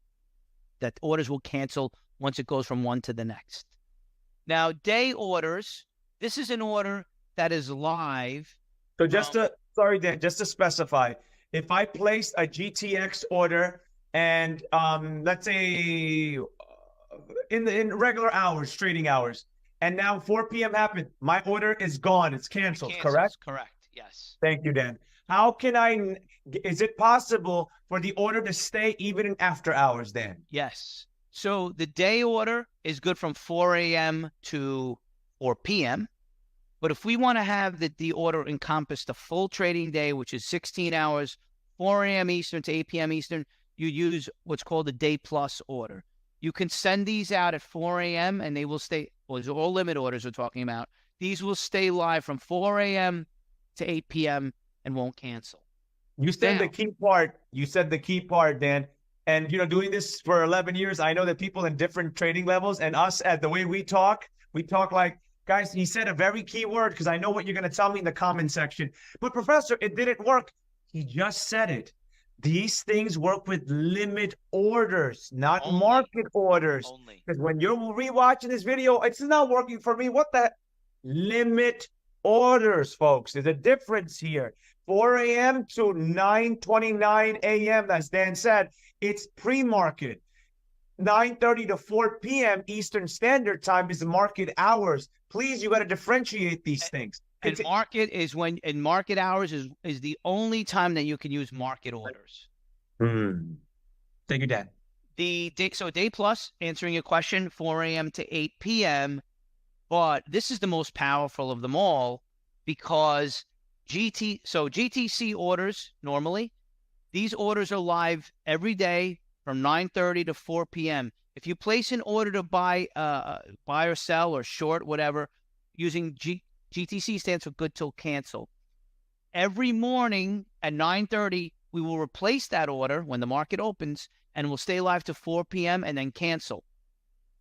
S2: that orders will cancel once it goes from one to the next. Now, day orders, this is an order that is live.
S1: So sorry, Dan, just to specify, if I place a GTX order and let's say in regular hours, trading hours, and now 4 p.m. happened, my order is gone. It's canceled, correct?
S2: Correct, yes.
S1: Thank you, Dan. Is it possible for the order to stay even in after hours, Dan?
S2: Yes. So the day order is good from 4 a.m. to 4 p.m. But if we want to have the order encompass the full trading day, which is 16 hours, 4 a.m. Eastern to 8 p.m. Eastern, you use what's called a day plus order. You can send these out at 4 a.m. and they will stay, well, these are all limit orders we're talking about. These will stay live from 4 a.m. to 8 p.m. and won't cancel.
S1: You said the key part. You said the key part, Dan. And, doing this for 11 years, I know that people in different trading levels and us at the way we talk like, guys, he said a very key word, because I know what you're going to tell me in the comment section. But Professor, it didn't work. He just said it. These things work with limit orders, not
S2: Only.
S1: market orders.
S2: Only.
S1: Because when you're rewatching this video, it's not working for me. What the? Limit orders, folks. There's a difference here. 4 a.m. to 9:29 a.m., as Dan said, it's pre-market. 9:30 to 4 p.m. Eastern Standard Time is the market hours. Please, you got to differentiate these things.
S2: And market hours is the only time that you can use market orders.
S1: Thank you, Dan.
S2: So day plus, answering your question, 4 a.m. to 8 p.m. But this is the most powerful of them all, because GTC orders, normally, these orders are live every day from 9:30 to 4 p.m. If you place an order to buy or sell or short, whatever, using GTC stands for good till cancel. Every morning at 9:30, we will replace that order when the market opens, and we'll stay live to 4 p.m. and then cancel.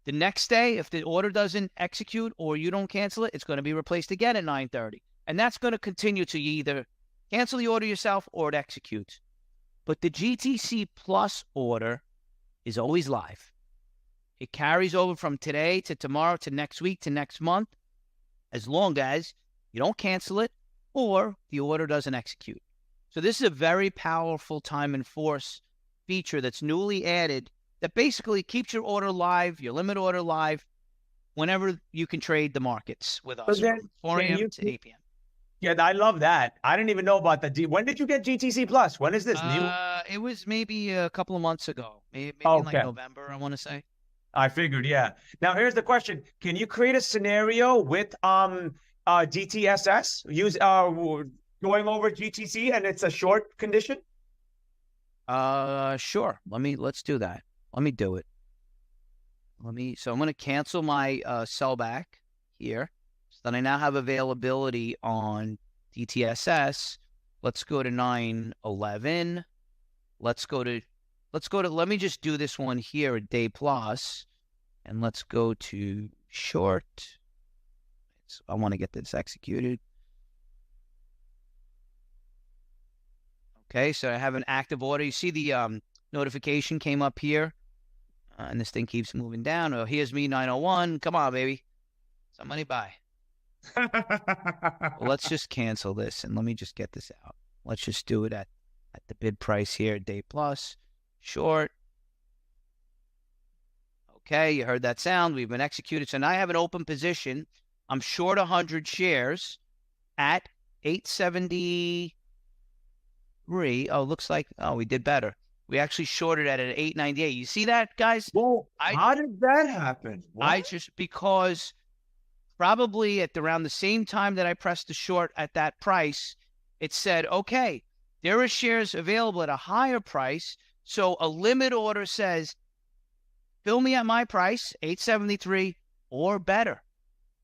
S2: The next day, if the order doesn't execute or you don't cancel it, it's going to be replaced again at 9:30. And that's going to continue till you either cancel the order yourself or it executes. But the GTC Plus order is always live. It carries over from today to tomorrow to next week to next month, as long as you don't cancel it or the order doesn't execute. So this is a very powerful time and force feature that's newly added that basically keeps your order live, your limit order live, whenever you can trade the markets with us from 4 a.m. to 8 p.m.
S1: Yeah, I love that. I didn't even know about that. When did you get GTC Plus? When is this new?
S2: It was maybe a couple of months ago, maybe
S1: Okay.
S2: in like November, I want to say.
S1: I figured, yeah. Now here's the question: can you create a scenario with GTSS going over GTC and it's a short condition?
S2: Sure. Let's do that. Let me do it. So I'm going to cancel my sell back here. So then I now have availability on DTSS. Let's go to 9/11. Let me just do this one here at day plus, and let's go to short. So I want to get this executed. Okay, so I have an active order. You see the notification came up here, and this thing keeps moving down. Oh, here's me, 901. Come on, baby. Somebody buy. Well, let's just cancel this, and let me just get this out. Let's just do it at the bid price here, day plus, short. Okay, you heard that sound. We've been executed. So now I have an open position. I'm short 100 shares at 873. Oh, looks like, we did better. We actually shorted at an 898. You see that, guys?
S1: Whoa, how did that happen?
S2: Because probably at around the same time that I pressed the short at that price, it said, okay, there are shares available at a higher price. So a limit order says, fill me at my price, 873 or better.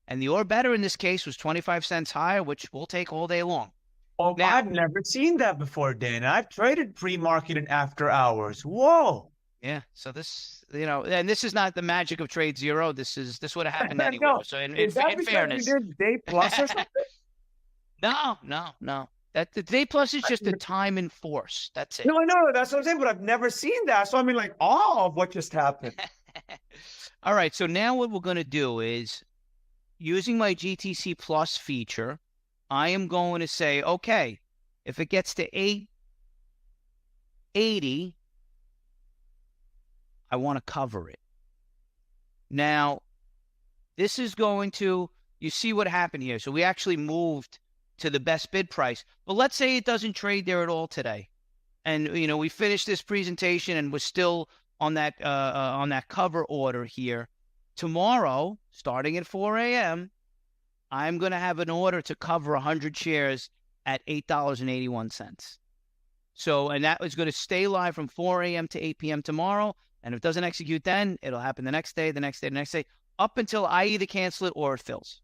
S2: And the or better in this case was 25 cents higher, which we'll take all day long.
S1: Oh, now, I've never seen that before, Dan. I've traded pre-market and after hours. Whoa.
S2: Yeah. So this, and this is not the magic of Tradezero. This would have happened anywhere.
S1: No.
S2: So in
S1: you
S2: fairness,
S1: did day plus or something?
S2: No. That the day plus is just a time and force. That's it.
S1: No, I know. That's what I'm saying, but I've never seen that. So I mean, like, awe of what just happened.
S2: All right. So now what we're going to do is, using my GTC Plus feature, I am going to say, okay, if it gets to 880, I want to cover it. Now, this is going to, you see what happened here. So we actually moved to the best bid price. But let's say it doesn't trade there at all today. And, we finished this presentation and we're still on that cover order here. Tomorrow, starting at 4 a.m., I'm going to have an order to cover 100 shares at $8.81. So, and that is going to stay live from 4 a.m. to 8 p.m. tomorrow. And if it doesn't execute then, it'll happen the next day, up until I either cancel it or it fills.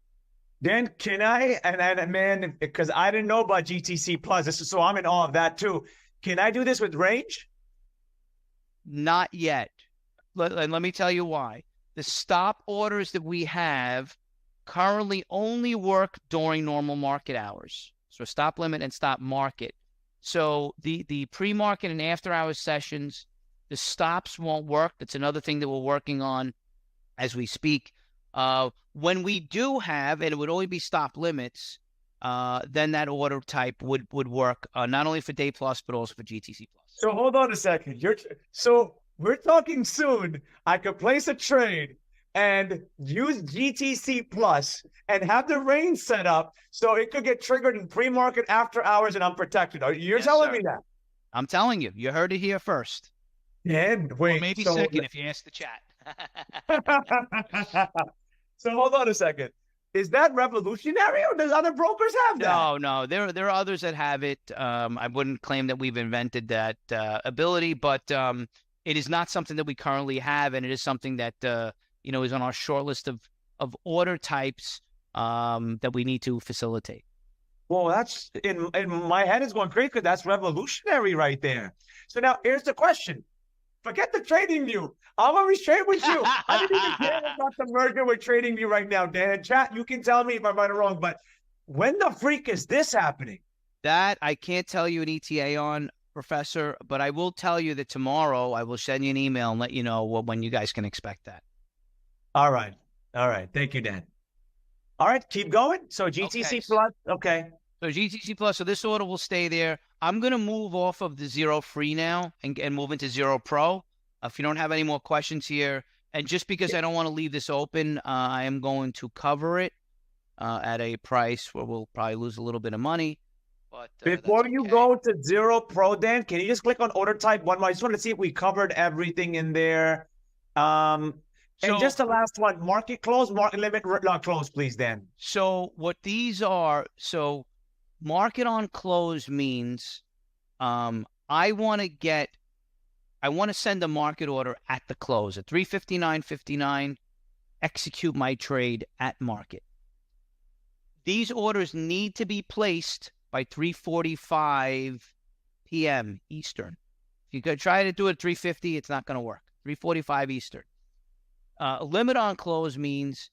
S1: Dan, can I, and man, because I didn't know about GTC Plus, so I'm in awe of that too. Can I do this with range?
S2: Not yet. And let me tell you why. The stop orders that we have currently only work during normal market hours. So stop limit and stop market. So the pre-market and after hours sessions, the stops won't work. That's another thing that we're working on as we speak. When we do have, and it would only be stop limits, then that order type would work not only for day plus, but also for GTC Plus.
S1: So hold on a second. So we're talking soon. I could place a trade and use GTC Plus and have the range set up so it could get triggered in pre-market, after hours, and I'm protected. You're telling me that?
S2: I'm telling you. You heard it here first.
S1: And wait.
S2: Or maybe second if you ask the chat.
S1: So hold on a second. Is that revolutionary, or does other brokers have that?
S2: No. There are others that have it. I wouldn't claim that we've invented that ability, but it is not something that we currently have, and it is something that is on our short list of order types that we need to facilitate.
S1: Well, that's in my head is going crazy because that's revolutionary right there. So now here's the question. Forget the trading view. I'm gonna be straight with you. I didn't even care about the merger with trading view right now, Dan. Chat, you can tell me if I'm right or wrong, but when the freak is this happening?
S2: That I can't tell you an ETA on, Professor, but I will tell you that tomorrow I will send you an email and let you know when you guys can expect that.
S1: All right. All right. Thank you, Dan. All right, keep going. So GTC Plus, okay.
S2: So GTC Plus, so this order will stay there. I'm going to move off of the Zero Free now and move into Zero Pro. If you don't have any more questions here, and just because I don't want to leave this open, I am going to cover it at a price where we'll probably lose a little bit of money. But
S1: before you go to Zero Pro, Dan, can you just click on order type one more? I just want to see if we covered everything in there. And just the last one, market close, market limit not close, please, Dan.
S2: So what these are, so market on close means I want to send a market order at the close at 359.59, execute my trade at market. These orders need to be placed by 3:45 p.m. Eastern. If you could try to do it at 3:50, it's not going to work. 3:45 Eastern. Limit on close means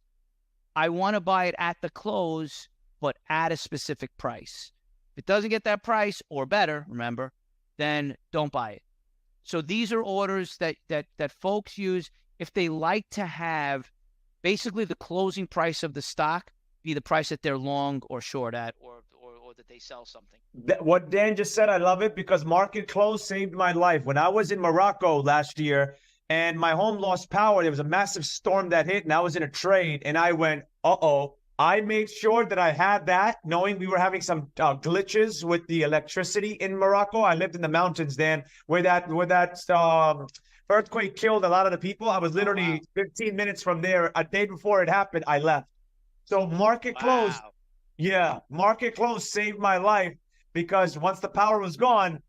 S2: I want to buy it at the close, but at a specific price. If it doesn't get that price or better, remember, then don't buy it. So these are orders that folks use if they like to have basically the closing price of the stock be the price that they're long or short at, or that they sell something.
S1: What Dan just said, I love it because market close saved my life. When I was in Morocco last year and my home lost power, there was a massive storm that hit and I was in a trade and I went, uh-oh. I made sure that I had that, knowing we were having some glitches with the electricity in Morocco. I lived in the mountains, Dan, where that earthquake killed a lot of the people. I was literally 15 minutes from there. A day before it happened, I left. So market close, market close saved my life because once the power was gone,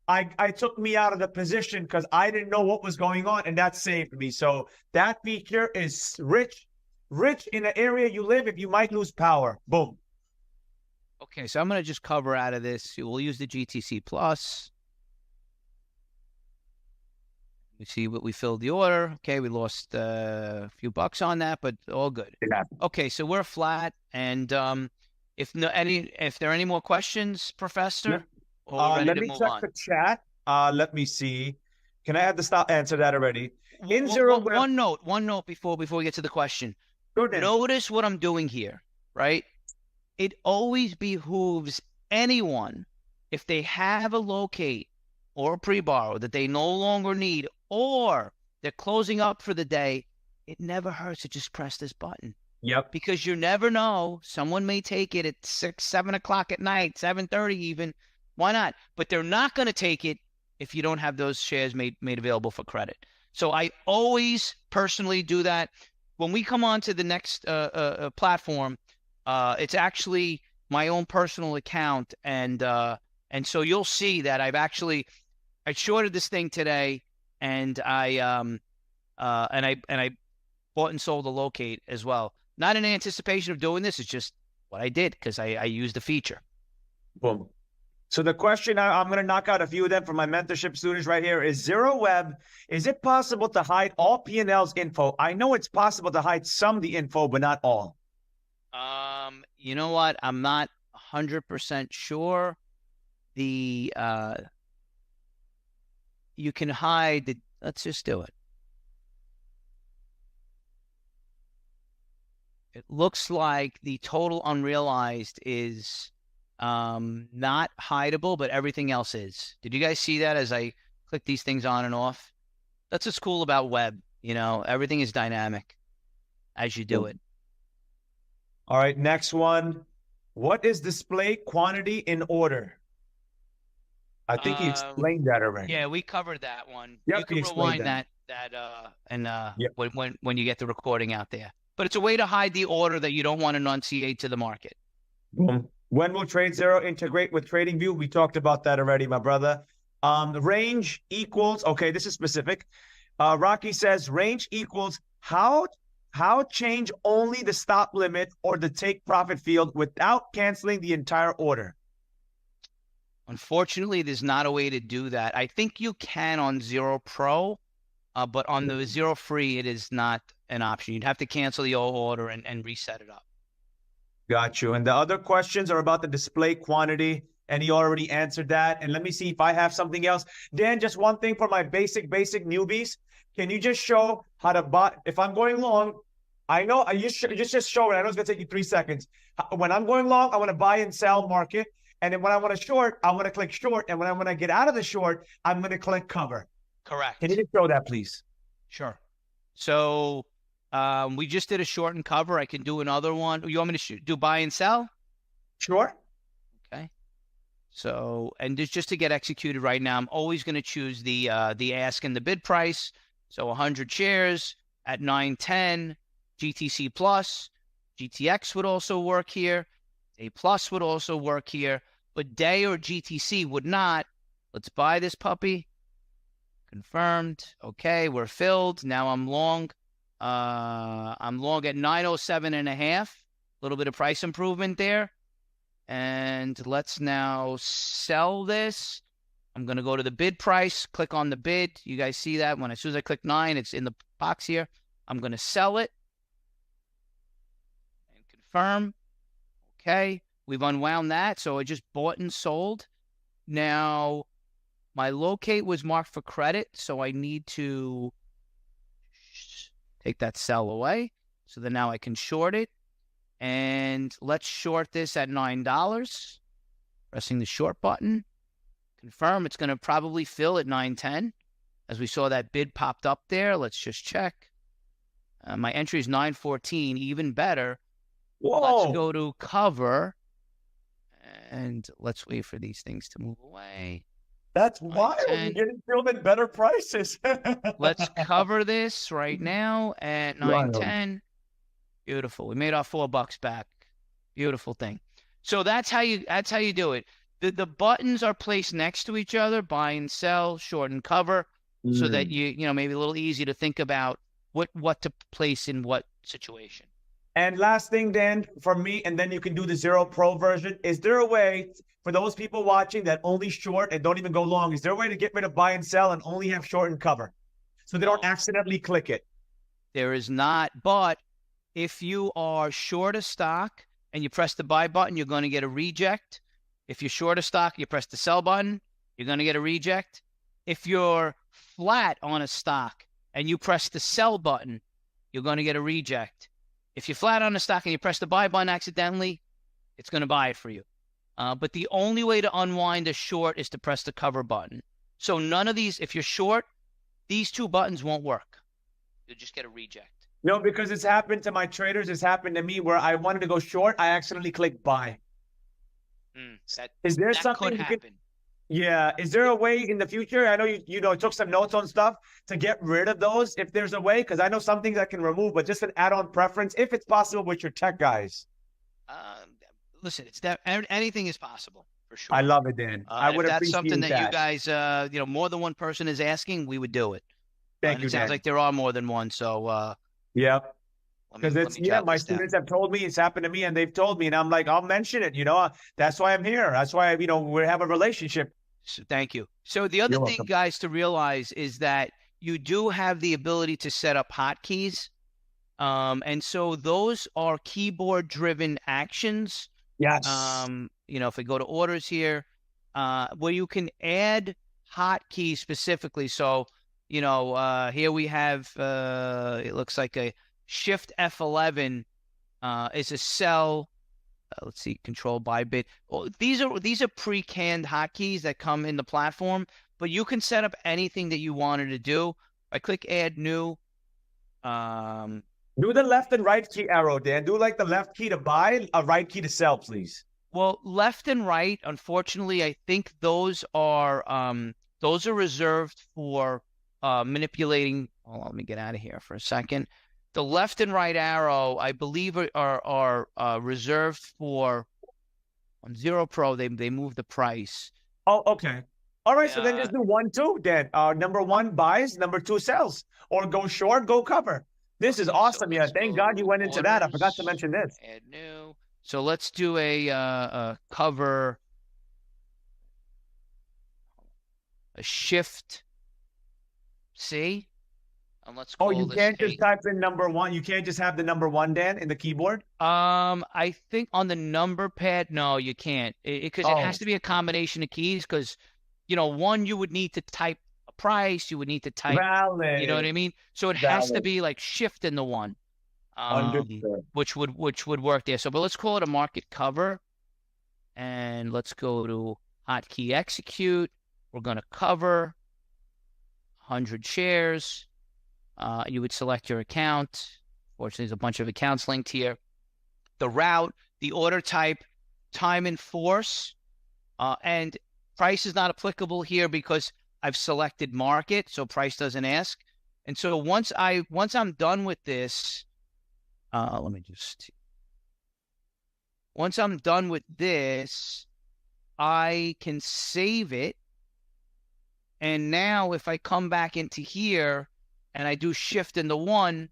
S1: I took me out of the position because I didn't know what was going on, and that saved me. So that feature is rich in the area you live if you might lose power. Boom.
S2: Okay, so I'm going to just cover out of this. We'll use the GTC Plus. We see what we filled the order. Okay, we lost a few bucks on that, but all good. Okay, so we're flat. And if there are any more questions, Professor, or ready to move on?
S1: Let me check the chat. Let me see. Can I have the stop answer that already?
S2: One note before we get to the question. Notice what I'm doing here, right? It always behooves anyone, if they have a locate or a pre-borrow that they no longer need, or they're closing up for the day, it never hurts to just press this button.
S1: Yep.
S2: Because you never know. Someone may take it at 6, 7 o'clock at night, 7:30 even. Why not? But they're not going to take it if you don't have those shares made available for credit. So I always personally do that. When we come on to the next platform, it's actually my own personal account, and so you'll see that I shorted this thing today, and I bought and sold a locate as well. Not in anticipation of doing this; it's just what I did because I used the feature.
S1: Boom. So the question, I'm going to knock out a few of them for my mentorship students right here, is Zero Web, is it possible to hide all P&L's info? I know it's possible to hide some of the info, but not all.
S2: You know what? I'm not 100% sure. You can hide let's just do it. It looks like the total unrealized is not hideable, but everything else is. Did you guys see that as I click these things on and off? That's what's cool about web. Everything is dynamic as you do it.
S1: All right, next one. What is display quantity in order? I think you explained that already.
S2: Yeah, we covered that one.
S1: Yep,
S2: you can rewind that when you get the recording out there. But it's a way to hide the order that you don't want to enunciate to the market.
S1: Boom. When will Tradezero integrate with TradingView? We talked about that already, my brother. Range equals, okay, this is specific. Rocky says range equals how change only the stop limit or the take profit field without canceling the entire order.
S2: Unfortunately, there's not a way to do that. I think you can on Zero Pro, but on the Zero Free, it is not an option. You'd have to cancel the old order and reset it up.
S1: Got you. And the other questions are about the display quantity, and he already answered that. And let me see if I have something else. Dan, just one thing for my basic newbies. Can you just show how to buy? If I'm going long, I know you just show it. I know it's gonna take you 3 seconds. When I'm going long, I want to buy and sell market. And then when I want to short, I want to click short. And when I want to get out of the short, I'm going to click cover.
S2: Correct.
S1: Can you just show that, please?
S2: Sure. So we just did a short and cover. I can do another one. You want me to do buy and sell?
S1: Sure.
S2: Okay. So, and just to get executed right now, I'm always going to choose the ask and the bid price. So 100 shares at 910, GTC plus, GTX would also work here. A plus would also work here, but day or GTC would not. Let's buy this puppy. Confirmed. Okay, we're filled. Now I'm long. I'm long at 907.5. A little bit of price improvement there. And let's now sell this. I'm going to go to the bid price, click on the bid. You guys see that? As soon as I click 9, it's in the box here. I'm going to sell it. And confirm. Okay, we've unwound that. So I just bought and sold. Now, my locate was marked for credit, so I need to take that sell away. So then now I can short it. And let's short this at $9. Pressing the short button. Confirm. It's going to probably fill at 910. As we saw that bid popped up there. Let's just check. My entry is 914, even better.
S1: Whoa.
S2: Let's go to cover. And let's wait for these things to move away.
S1: That's wild. You're getting filled at better prices.
S2: Let's cover this right now at 910. Beautiful. We made our $4 back. Beautiful thing. So that's how you do it. The buttons are placed next to each other, buy and sell, short and cover, so that you maybe a little easy to think about what to place in what situation.
S1: And last thing, Dan, for me, and then you can do the Zero Pro version. Is there a way for those people watching that only short and don't even go long? Is there a way to get rid of buy and sell and only have short and cover so they don't accidentally click it?
S2: There is not. But if you are short a stock and you press the buy button, you're going to get a reject. If you're short a stock, you press the sell button, you're going to get a reject. If you're flat on a stock and you press the sell button, you're going to get a reject. If you're flat on a stock and you press the buy button accidentally, it's going to buy it for you. But the only way to unwind a short is to press the cover button. So none of these, if you're short, these two buttons won't work. You'll just get a reject.
S1: No, because it's happened to my traders. It's happened to me where I wanted to go short. I accidentally clicked buy. Is there something
S2: could happen?
S1: Yeah. Is there a way in the future? I know you took some notes on stuff to get rid of those. If there's a way, because I know some things I can remove, but just an add-on preference, if it's possible with your tech guys.
S2: Listen, anything is possible for sure.
S1: I love it, Dan. I would appreciate that.
S2: If that's something that you guys, more than one person is asking, we would do it.
S1: Thank you,
S2: it sounds
S1: Dan.
S2: like there are more than one. So
S1: yeah. Because my students have told me, it's happened to me, and they've told me, and I'm like, I'll mention it. That's why I'm here. That's why we have a relationship.
S2: So thank you. So the other thing, guys, to realize is that you do have the ability to set up hotkeys, and so those are keyboard-driven actions.
S1: Yes.
S2: If we go to orders here, where you can add hotkeys specifically. So here we have it looks like a Shift F11 is a sell. Let's see, control by bid. Well, these are pre-canned hotkeys that come in the platform, but you can set up anything that you wanted to do. I click add new.
S1: Do the left and right key arrow, Dan. Do like the left key to buy, a right key to sell, please.
S2: Well, left and right, unfortunately, I think those are reserved for manipulating. Hold on, let me get out of here for a second. The left and right arrow, I believe, are reserved for on Zero Pro. They move the price.
S1: Oh, okay. All right, so then just do 1, 2, Dan. Number 1 buys, number 2 sells, or go short, go cover. This is
S2: Okay, so
S1: awesome. Yeah,
S2: let's
S1: thank
S2: go
S1: God you went into that. I forgot to
S2: orders,
S1: mention this.
S2: add new. So let's do a cover, a shift C, and let's
S1: Oh,
S2: call
S1: you
S2: this
S1: can't just
S2: A.
S1: type in number 1. You can't just have the number 1, Dan, in the keyboard.
S2: I think on the number pad, no, you can't. Because it has
S1: Oh,
S2: to be a combination of keys. Because, one, you would need to type a price. You would need to type, you know what I
S1: valid,
S2: mean? So it has to
S1: valid.
S2: be like shift in the one,
S1: Understood.
S2: which would work there. So, but let's call it a market cover, and let's go to hotkey execute. We're going to cover 100 shares. You would select your account. Fortunately, there's a bunch of accounts linked here. The route, the order type, time in force, and price is not applicable here because I've selected market, so price doesn't ask. And so once I'm done with this, once I'm done with this, I can save it. And now if I come back into here and I do shift into 1,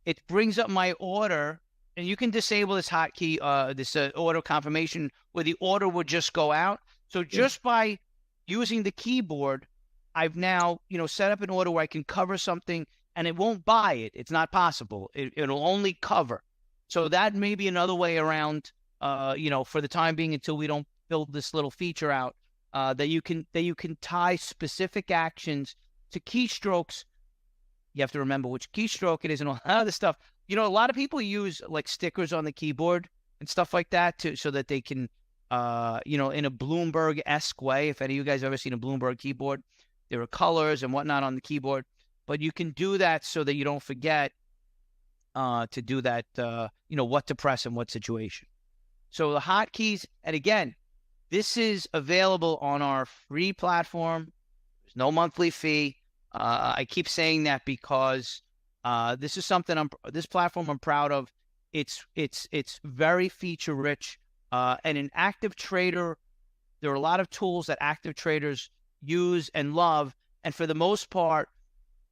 S2: it brings up my order, and you can disable this hotkey, this order confirmation, where the order would just go out. So just by using the keyboard, I've now, set up an order where I can cover something, and it won't buy it. It's not possible. It'll only cover. So that may be another way around, for the time being, until we don't build this little feature out, that you can tie specific actions to keystrokes. You have to remember which keystroke it is and all that other stuff. A lot of people use like stickers on the keyboard and stuff like that so that they can, in a Bloomberg-esque way. If any of you guys have ever seen a Bloomberg keyboard, there are colors and whatnot on the keyboard, but you can do that so that you don't forget to do that, what to press in what situation. So the hotkeys, and again, this is available on our free platform. There's no monthly fee. I keep saying that because this is something this platform I'm proud of. It's very feature rich, and an active trader, there are a lot of tools that active traders use and love, and for the most part,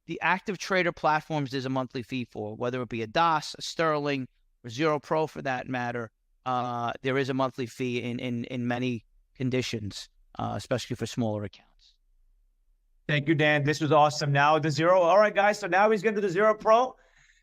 S2: the active trader platforms there's a monthly fee for, whether it be a DOS, a Sterling, or Zero Pro for that matter. There is a monthly fee in many conditions, especially for smaller accounts.
S1: Thank you, Dan. This was awesome. Now the Zero. All right, guys. So now he's going to do the Zero Pro.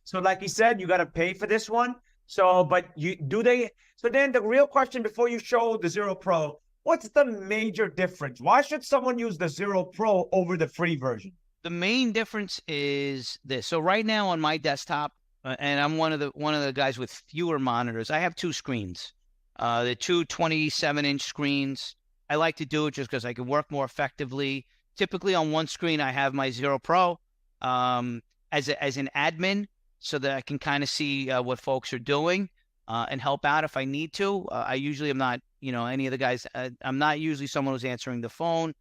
S1: So like he said, you got to pay for this one. So, but so Dan, the real question before you show the Zero Pro, what's the major difference? Why should someone use the Zero Pro over the free version?
S2: The main difference is this. So right now on my desktop, and I'm one of the guys with fewer monitors, I have 2 screens. The two 27-inch screens. I like to do it just because I can work more effectively. Typically on one screen, I have my Zero Pro as an admin so that I can kind of see what folks are doing and help out if I need to. I usually am not, any of the guys, I'm not usually someone who's answering the phone.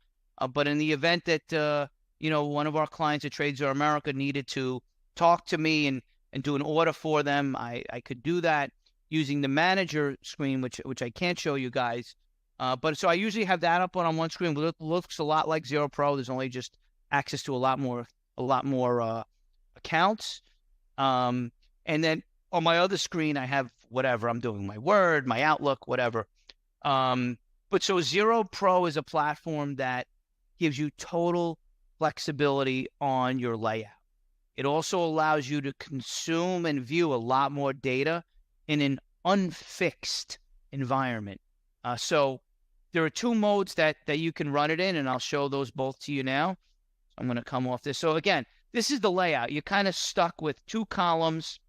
S2: But in the event that, one of our clients at Tradezero America needed to talk to me and do an order for them, I could do that using the manager screen, which I can't show you guys. But so I usually have that up on one screen. It looks a lot like Zero Pro. There's only just access to a lot more accounts. And then on my other screen, I have whatever I'm doing, my Word, my Outlook, whatever. But so Zero Pro is a platform that gives you total flexibility on your layout. It also allows you to consume and view a lot more data in an unfixed environment. So there are 2 modes that you can run it in, and I'll show those both to you now. I'm going to come off this. So again, this is the layout. You're kind of stuck with 2 columns,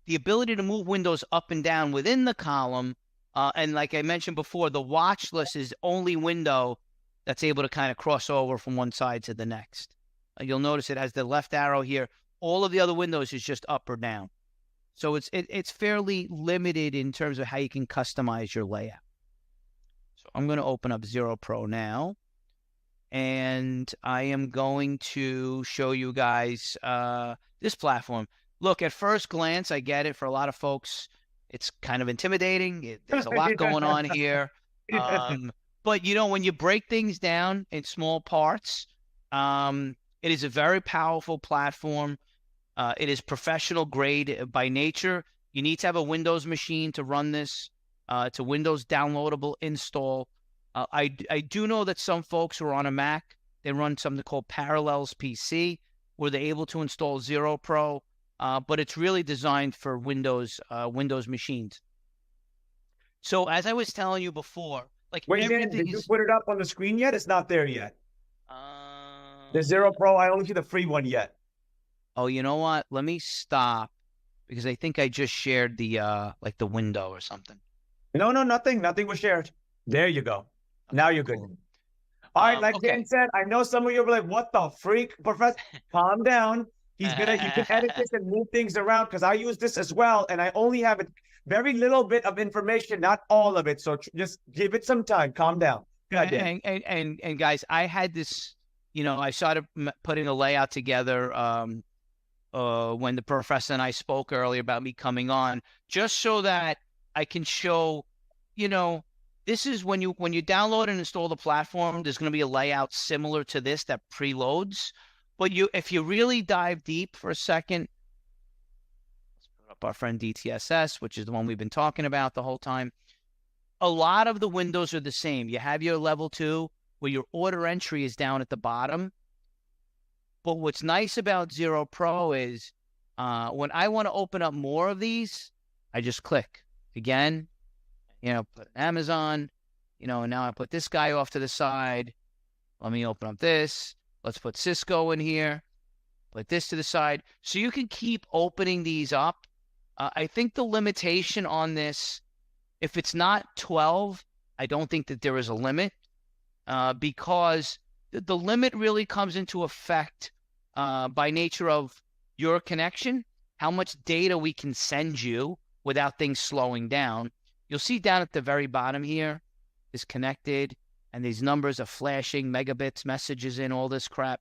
S2: the ability to move windows up and down within the column. And like I mentioned before, the watch list is the only window that's able to kind of cross over from one side to the next. You'll notice it has the left arrow here. All of the other windows is just up or down. So it's fairly limited in terms of how you can customize your layout. So I'm going to open up Zero Pro now, and I am going to show you guys this platform. Look, at first glance, I get it. For a lot of folks, it's kind of intimidating. There's a lot going on here. But when you break things down in small parts, it is a very powerful platform. It is professional grade by nature. You need to have a Windows machine to run this. It's a Windows downloadable install. I do know that some folks who are on a Mac, they run something called Parallels PC, where they're able to install Zero Pro, but it's really designed for Windows machines. So as I was telling you before, like
S1: Wait, Dan,
S2: everything
S1: did you
S2: is.
S1: put it up on the screen yet? It's not there yet. The
S2: Um,
S1: Zero Pro, I only see the free one yet.
S2: oh, you know what? Let me stop because I think I just shared the like the window or something.
S1: No, nothing. Nothing was shared. There you go. Now
S2: Okay,
S1: you're
S2: cool.
S1: good. All right, like
S2: Okay.
S1: Dan said, I know some of you will be like, what the freak, Professor? Calm down. You can edit this and move things around because I use this as well. And I only have a very little bit of information, not all of it. So just give it some time. Calm down. God damn.
S2: And guys, I had this, I started putting a layout together when the professor and I spoke earlier about me coming on, just so that I can show, this is when you download and install the platform, there's going to be a layout similar to this that preloads. But if you really dive deep for a second, let's put up our friend DTSS, which is the one we've been talking about the whole time. A lot of the windows are the same. You have your level 2 where your order entry is down at the bottom. But what's nice about Zero Pro is when I want to open up more of these, I just click again, put Amazon, and now I put this guy off to the side. Let me open up this. Let's put Cisco in here. Put this to the side. So you can keep opening these up. I think the limitation on this, if it's not 12, I don't think that there is a limit because the limit really comes into effect by nature of your connection, how much data we can send you without things slowing down. You'll see down at the very bottom here is connected, and these numbers are flashing, megabits, messages in, all this crap.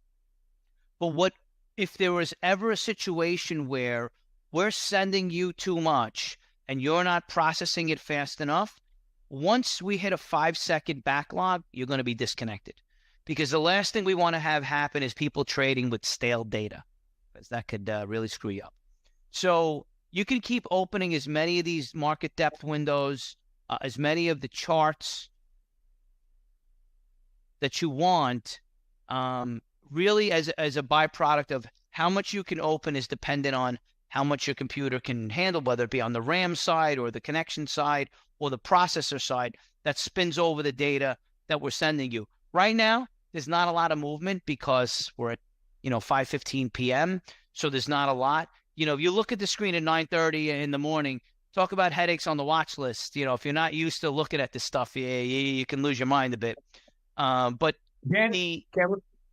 S2: But what if there was ever a situation where we're sending you too much and you're not processing it fast enough? Once we hit a 5-second backlog, you're going to be disconnected. Because the last thing we want to have happen is people trading with stale data, because that could really screw you up. So you can keep opening as many of these market depth windows, as many of the charts that you want. Really, as a byproduct of how much you can open is dependent on how much your computer can handle, whether it be on the RAM side or the connection side or the processor side that spins over the data that we're sending you. Right now, there's not a lot of movement because we're at 5:15 p.m. So there's not a lot. If you look at the screen at 9:30 in the morning, talk about headaches on the watch list. If you're not used to looking at this stuff, you can lose your mind a bit. But
S1: Dan,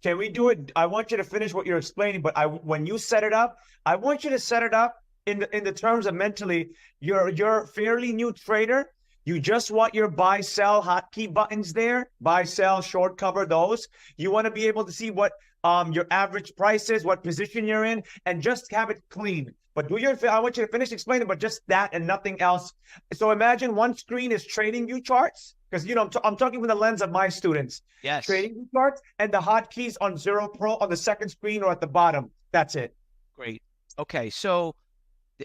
S1: can we do it? I want you to finish what you're explaining, but when you set it up, I want you to set it up in the terms of mentally, you're a fairly new trader. You just want your buy, sell, hotkey buttons there, buy, sell, short, cover those. You want to be able to see what your average price is, what position you're in, and just have it clean. But I want you to finish explaining, but just that and nothing else. So imagine one screen is trading view charts, because I'm talking from the lens of my students.
S2: yes,
S1: Trading view charts and the hotkeys on Zero Pro on the second screen or at the bottom. That's it.
S2: great. Okay, so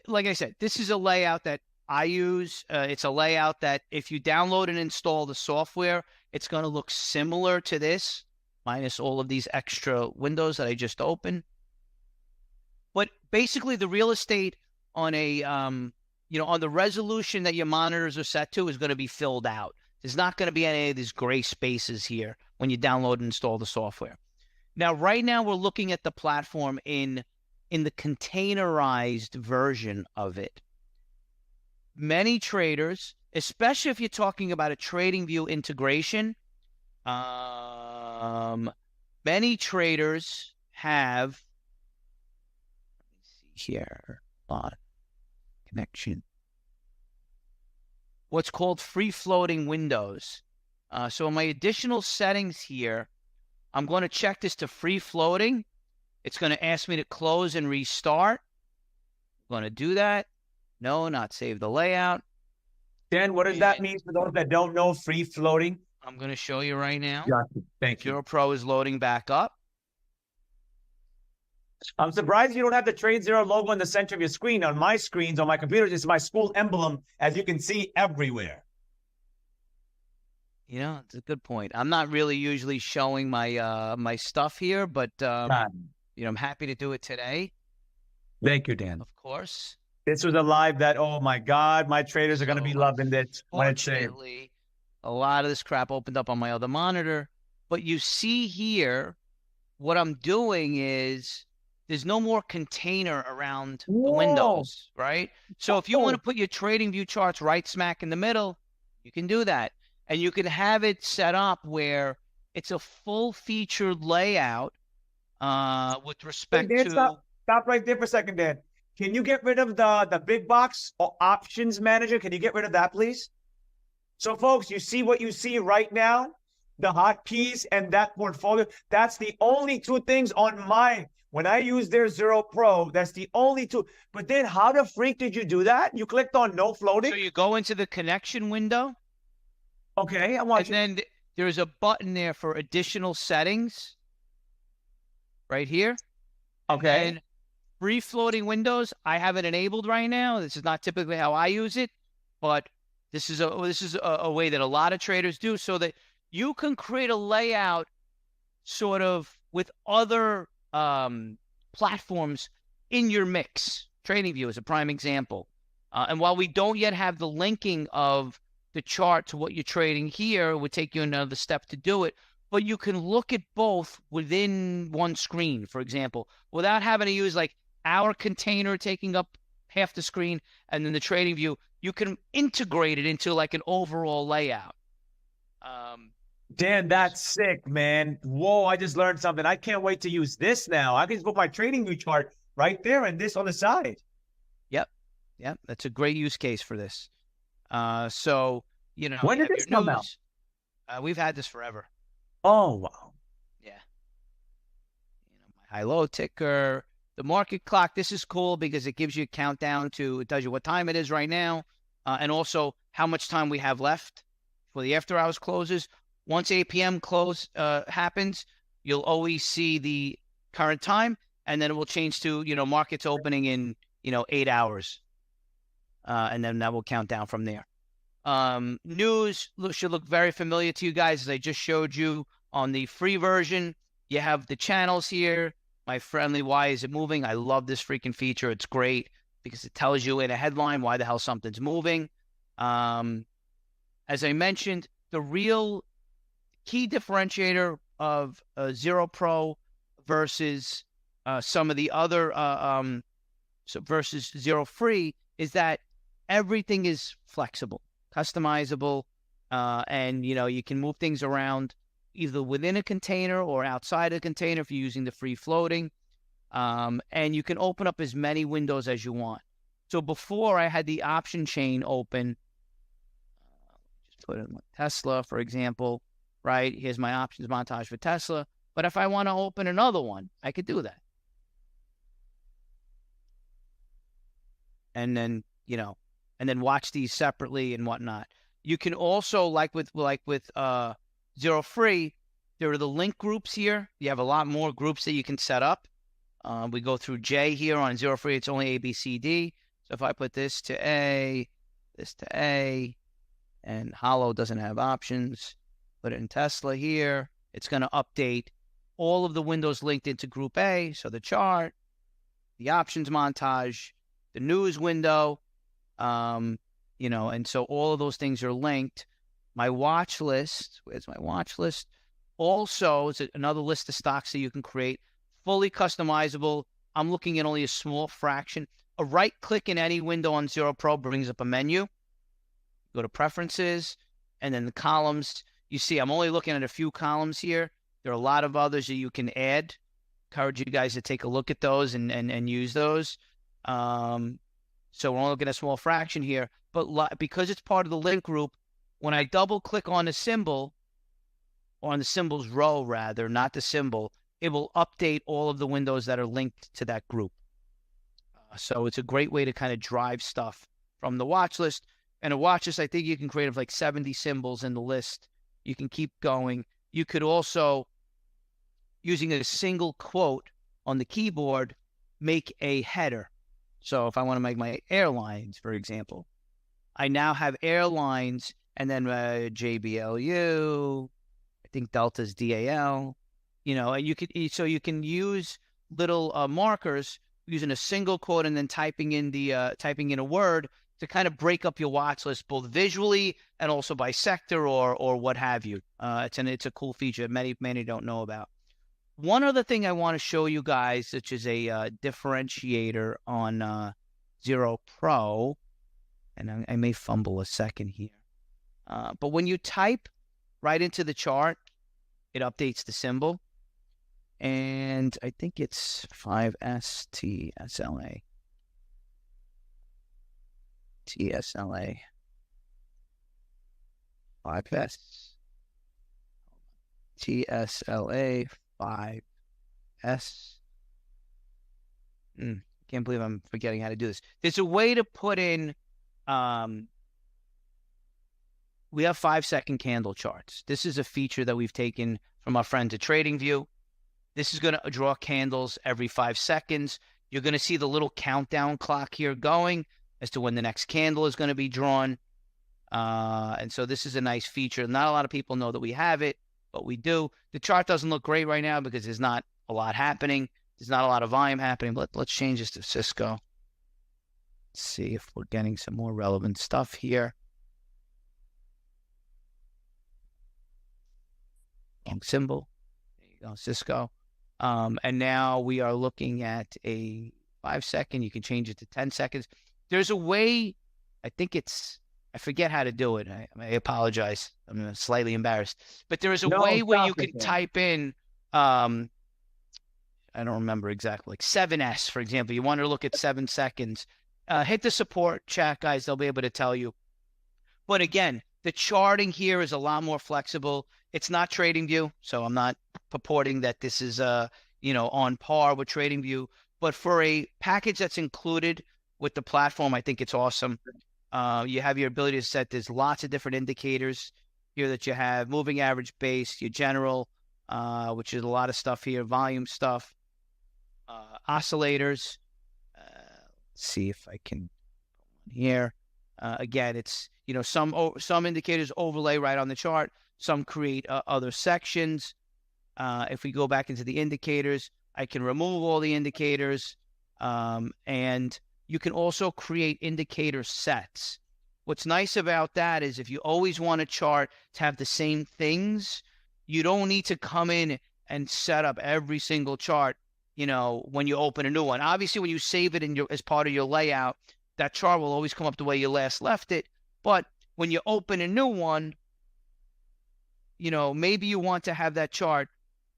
S2: like I said, this is a layout that I use. It's a layout that if you download and install the software, it's going to look similar to this, minus all of these extra windows that I just opened. But basically, the real estate on on the resolution that your monitors are set to is going to be filled out. There's not going to be any of these gray spaces here when you download and install the software. Now, right now, we're looking at the platform in the containerized version of it. Many traders, especially if you're talking about a TradingView integration, many traders have, let me see here, on connection, what's called free floating windows. So in my additional settings here, I'm going to check this to free floating. It's going to ask me to close and restart. I'm going to do that. No, not save the layout.
S1: Dan, what does that
S2: And
S1: mean for those that don't know free floating?
S2: I'm going to show you right now.
S1: Gotcha. Thank you.
S2: Zero Pro is loading back up.
S1: I'm surprised you don't have the Tradezero logo in the center of your screen. On my screens, on my computers, it's my school emblem, as you can see everywhere.
S2: You know, it's a good point. I'm not really usually showing my my stuff here, but you know, I'm happy to do it today.
S1: Thank you, Dan.
S2: Of course.
S1: This was a live that, oh my God, my traders are going to be loving this when it's saved.
S2: Fortunately, a lot of this crap opened up on my other monitor. But you see here, what I'm doing is there's no more container around the windows, right? So if you want to put your trading view charts right smack in the middle, you can do that. And you can have it set up where it's a full featured layout with respect
S1: Dan,
S2: to...
S1: Stop right there for a second, Dan. Can you get rid of the big box or options manager? Can you get rid of that, please? So, folks, you see what you see right now? The hotkeys and that portfolio. That's the only two things on mine. When I use their Zero Pro, that's the only two. But then how the freak did you do that? You clicked on no floating?
S2: So you go into the connection window.
S1: Okay, I'm watching.
S2: And then there's a button there for additional settings right here.
S1: Okay.
S2: And free floating windows, I have it enabled right now. This is not typically how I use it, but this is a way that a lot of traders do, so that you can create a layout sort of with other platforms in your mix. TradingView is a prime example. And while we don't yet have the linking of the chart to what you're trading here, it would take you another step to do it. But you can look at both within one screen, for example, without having to use like our container taking up half the screen and then the trading view. You can integrate it into like an overall layout.
S1: Dan, that's sick, man. Whoa, I just learned something. I can't wait to use this now. I can just put my trading view chart right there and this on the side.
S2: Yep. Yep. That's a great use case for this. So, you know,
S1: when did this come out?
S2: We've had this forever.
S1: Oh, wow.
S2: Yeah. You know, my high-low ticker, the market clock. This is cool because it gives you a countdown to, it tells you what time it is right now, and also how much time we have left for the after-hours closes. Once 8 p.m. close happens, you'll always see the current time, and then it will change to, you know, markets opening in, you know, 8 hours. And then that will count down from there. News should look very familiar to you guys, as I just showed you on the free version. You have the channels here. My friendly, why is it moving? I love this freaking feature. It's great because it tells you in a headline why the hell something's moving. As I mentioned, the real key differentiator of Zero Pro versus some of the other versus Zero Free is that everything is flexible, customizable, and you know, you can move things around either within a container or outside a container if you're using the free floating. And you can open up as many windows as you want. So before, I had the option chain open. Just put in Tesla, for example, right? Here's my options montage for Tesla. But if I want to open another one, I could do that. And then, you know, and then watch these separately and whatnot. You can also, like with Zero Free, there are the link groups here. You have a lot more groups that you can set up. We go through J here on Zero Free. It's only A, B, C, D. So if I put this to A, this to A, and Hollow doesn't have options, put it in Tesla here, it's going to update all of the windows linked into Group A. So the chart, the options montage, the news window, you know, and so all of those things are linked. My watch list, where's my watch list? Also, it's another list of stocks that you can create, fully customizable. I'm looking at only a small fraction. A right click in any window on Zero Pro brings up a menu. Go to preferences, and then the columns. You see, I'm only looking at a few columns here. There are a lot of others that you can add. Encourage you guys to take a look at those and use those. So we're only looking at a small fraction here, but because it's part of the link group, when I double click on the symbol, or on the symbols row rather, not the symbol, it will update all of the windows that are linked to that group. So it's a great way to kind of drive stuff from the watch list. And a watch list, I think you can create like 70 symbols in the list. You can keep going. You could also, using a single quote on the keyboard, make a header. So if I want to make my airlines, for example, I now have airlines and then JBLU, I think Delta's DAL, and you can use little markers using a single quote and then typing in a word to kind of break up your watch list both visually and also by sector or what have you. It's a cool feature many don't know about. One other thing I want to show you guys, which is a differentiator on Zero Pro, and I may fumble a second here, but when you type right into the chart, it updates the symbol, and I think it's 5S TSLA. TSLA 5S TSLA 5S. Can't believe I'm forgetting how to do this. There's a way to put in, we have 5-second candle charts. This is a feature that we've taken from our friends at TradingView. This is going to draw candles every 5 seconds. You're going to see the little countdown clock here going as to when the next candle is going to be drawn. And so this is a nice feature. Not a lot of people know that we have it, but we do. The chart doesn't look great right now because there's not a lot happening. There's not a lot of volume happening, but let's change this to Cisco. Let's see if we're getting some more relevant stuff here. Wrong symbol. There you go, Cisco. And now we are looking at a 5-second. You can change it to 10 seconds. There's a way, I forget how to do it. I apologize. I'm slightly embarrassed. But there is a way where you can type in, I don't remember exactly, like 7S, for example. You want to look at 7 seconds. Hit the support chat, guys. They'll be able to tell you. But again, the charting here is a lot more flexible. It's not TradingView, so I'm not purporting that this is on par with TradingView. But for a package that's included with the platform, I think it's awesome. You have your ability to set, there's lots of different indicators here that you have. Moving average base, your general, which is a lot of stuff here, volume stuff, oscillators. Let's see if I can go on here. Again, it's, some indicators overlay right on the chart. Some create other sections. If we go back into the indicators, I can remove all the indicators. And you can also create indicator sets. What's nice about that is if you always want a chart to have the same things, you don't need to come in and set up every single chart, when you open a new one. Obviously, when you save it as part of your layout, that chart will always come up the way you last left it. But when you open a new one, maybe you want to have that chart,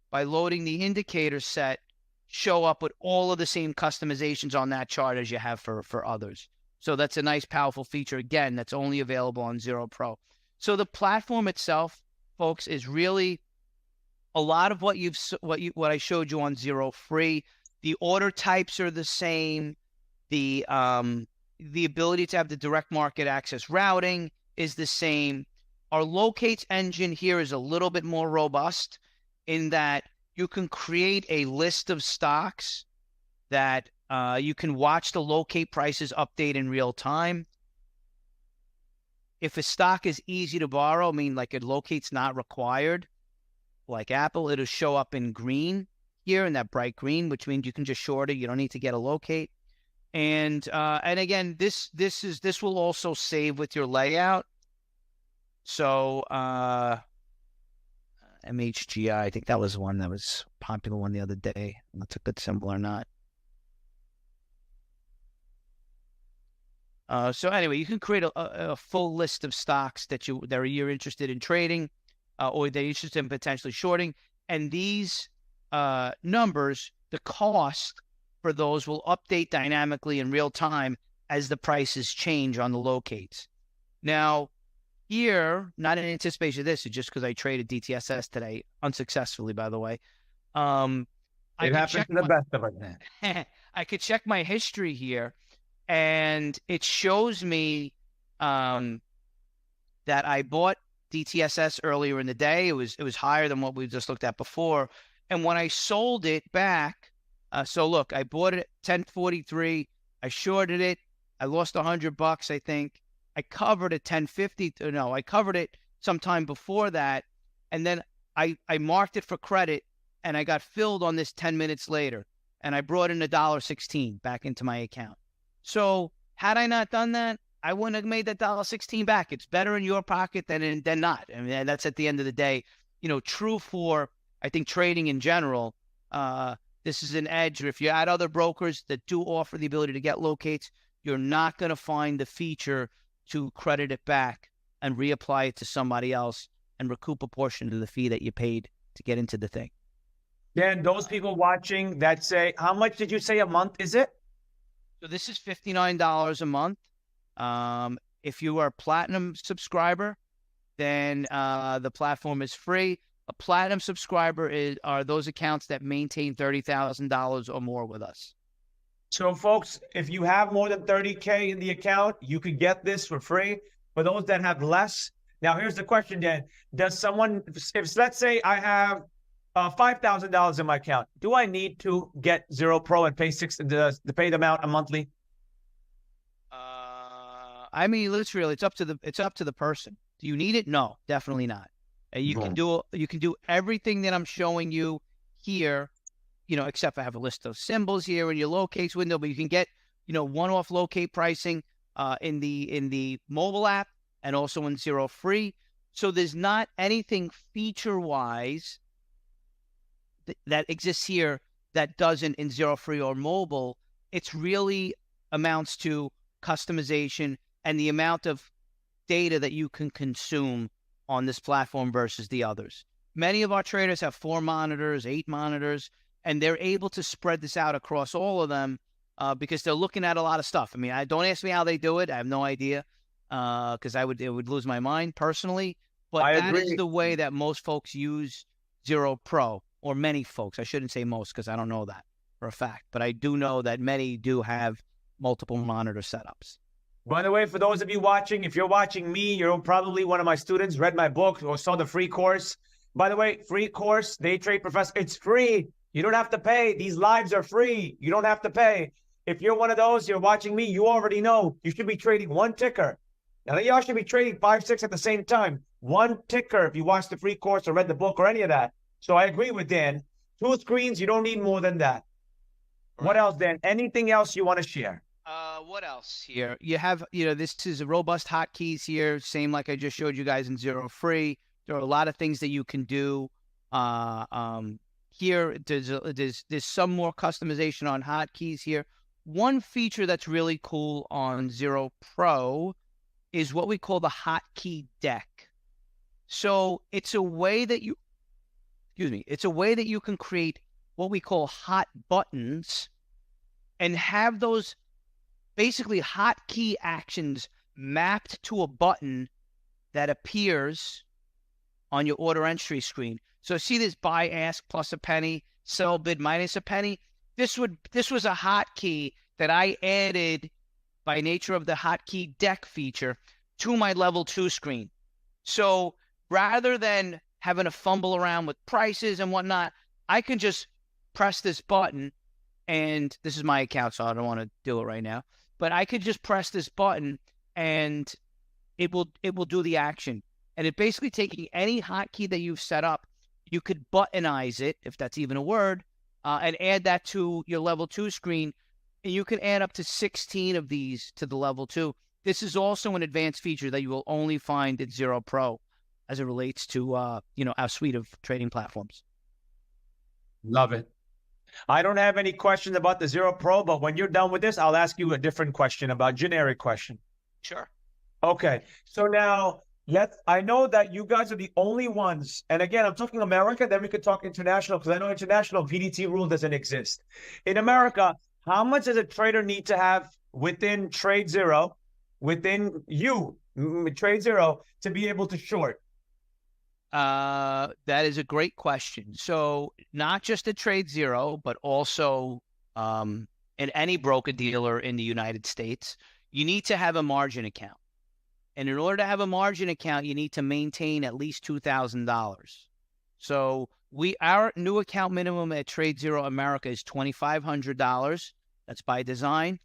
S2: by loading the indicator set, show up with all of the same customizations on that chart as you have for others. So that's a nice, powerful feature. Again, that's only available on Zero Pro. So the platform itself, folks, is really a lot of what I showed you on Zero Free. The order types are the same. The ability to have the direct market access routing is the same. Our locates engine here is a little bit more robust in that you can create a list of stocks that you can watch the locate prices update in real time. If a stock is easy to borrow, like a locate's not required, like Apple, it'll show up in green here, in that bright green, which means you can just short it. You don't need to get a locate. And again, this will also save with your layout. So MHGI, I think that was one that was popular one the other day. That's a good symbol or not. So anyway, you can create a full list of stocks that you're interested in trading, or that you're interested in potentially shorting. And these numbers, the cost for those will update dynamically in real time as the prices change on the locates. Now, here, not in anticipation of this, it's just because I traded DTSS today, unsuccessfully, by the way.
S1: It happens to the best of us.
S2: I could check my history here, and it shows me um, that I bought DTSS earlier in the day. It was higher than what we just looked at before. And when I sold it back, so look, I bought it at 1043. I shorted it. I lost $100, I think. I covered at 1050. No, I covered it sometime before that, and then I marked it for credit, and I got filled on this 10 minutes later, and I brought in $1.16 back into my account. So had I not done that, I wouldn't have made that $1.16 back. It's better in your pocket than not. I mean, that's at the end of the day, true for, I think, trading in general. This is an edge. If you're at other brokers that do offer the ability to get locates, you're not going to find the feature to credit it back and reapply it to somebody else and recoup a portion of the fee that you paid to get into the thing.
S1: Dan, those people watching that say, how much did you say a month is it?
S2: So this is $59 a month. If you are a platinum subscriber, then the platform is free. A platinum subscriber are those accounts that maintain $30,000 or more with us.
S1: So folks, if you have more than 30K in the account, you could get this for free. For those that have less, now here's the question, Dan. Does someone, if let's say I have $5,000 in my account, do I need to get Zero Pro and pay to pay them out a monthly?
S2: I mean, literally, it's up to the person. Do you need it? No, definitely not. You can do everything that I'm showing you here, except I have a list of symbols here in your locates window, but you can get, one-off locate pricing in the mobile app and also in Zero Free. So there's not anything feature-wise that exists here that doesn't in Zero Free or mobile. It's really amounts to customization and the amount of data that you can consume on this platform versus the others. Many of our traders have 4 monitors, 8 monitors, and they're able to spread this out across all of them because they're looking at a lot of stuff. I mean, don't ask me how they do it. I have no idea because it would lose my mind personally. But that is the way that most folks use Zero Pro, or many folks. I shouldn't say most because I don't know that for a fact, but I do know that many do have multiple monitor setups.
S1: By the way, for those of you watching, if you're watching me, you're probably one of my students, read my book or saw the free course. By the way, free course, Day Trade Professor, it's free. You don't have to pay. These lives are free. You don't have to pay. If you're one of those, you're watching me, you already know you should be trading one ticker. Now, y'all should be trading 5, 6 at the same time. One ticker if you watch the free course or read the book or any of that. So I agree with Dan. 2 screens, you don't need more than that. Right. What else, Dan? Anything else you want to share?
S2: What else here? You have, this is a robust hotkeys here, same like I just showed you guys in Zero Free. There are a lot of things that you can do. Here, there's some more customization on hotkeys here. One feature that's really cool on Zero Pro is what we call the hotkey deck. So it's a way that you can create what we call hot buttons and have those basically hotkey actions mapped to a button that appears on your order entry screen. So see this buy ask plus a penny, sell bid minus a penny. This was a hotkey that I added by nature of the hotkey deck feature to my level 2 screen. So rather than having to fumble around with prices and whatnot, I can just press this button, and this is my account, so I don't want to do it right now. But I could just press this button, and it will do the action. And it basically taking any hotkey that you've set up, you could buttonize it, if that's even a word, and add that to your level 2 screen. And you can add up to 16 of these to the level 2. This is also an advanced feature that you will only find in Zero Pro as it relates to our suite of trading platforms.
S1: Love it. I don't have any questions about the Zero Pro, but when you're done with this, I'll ask you a different question, about generic question.
S2: Sure.
S1: Okay. So now I know that you guys are the only ones, and again, I'm talking America, then we could talk international, because I know international PDT rule doesn't exist. In America, how much does a trader need to have within Tradezero, within Tradezero, to be able to short?
S2: That is a great question. So not just at Tradezero, but also in any broker dealer in the United States, you need to have a margin account. And in order to have a margin account, you need to maintain at least $2,000. So our new account minimum at Tradezero America is $2,500. That's by design,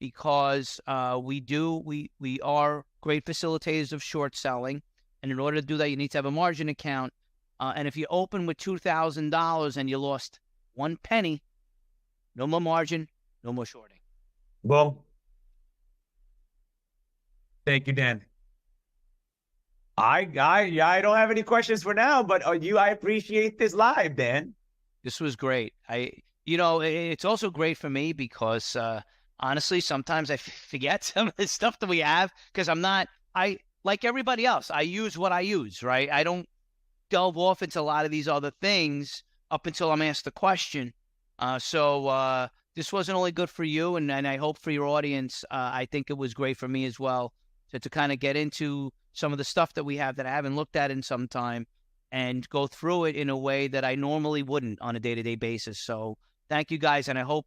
S2: because we are great facilitators of short selling. And in order to do that, you need to have a margin account. And if you open with $2,000 and you lost 1 penny, no more margin, no more shorting.
S1: Well, thank you, Dan. I don't have any questions for now, but I appreciate this live, Dan.
S2: This was great. It's also great for me because honestly, sometimes I forget some of the stuff that we have because like everybody else, I use what I use, right? I don't delve off into a lot of these other things up until I'm asked the question. So this wasn't only good for you, and I hope for your audience. I think it was great for me as well to kind of get into some of the stuff that we have that I haven't looked at in some time and go through it in a way that I normally wouldn't on a day-to-day basis. So thank you guys, and I hope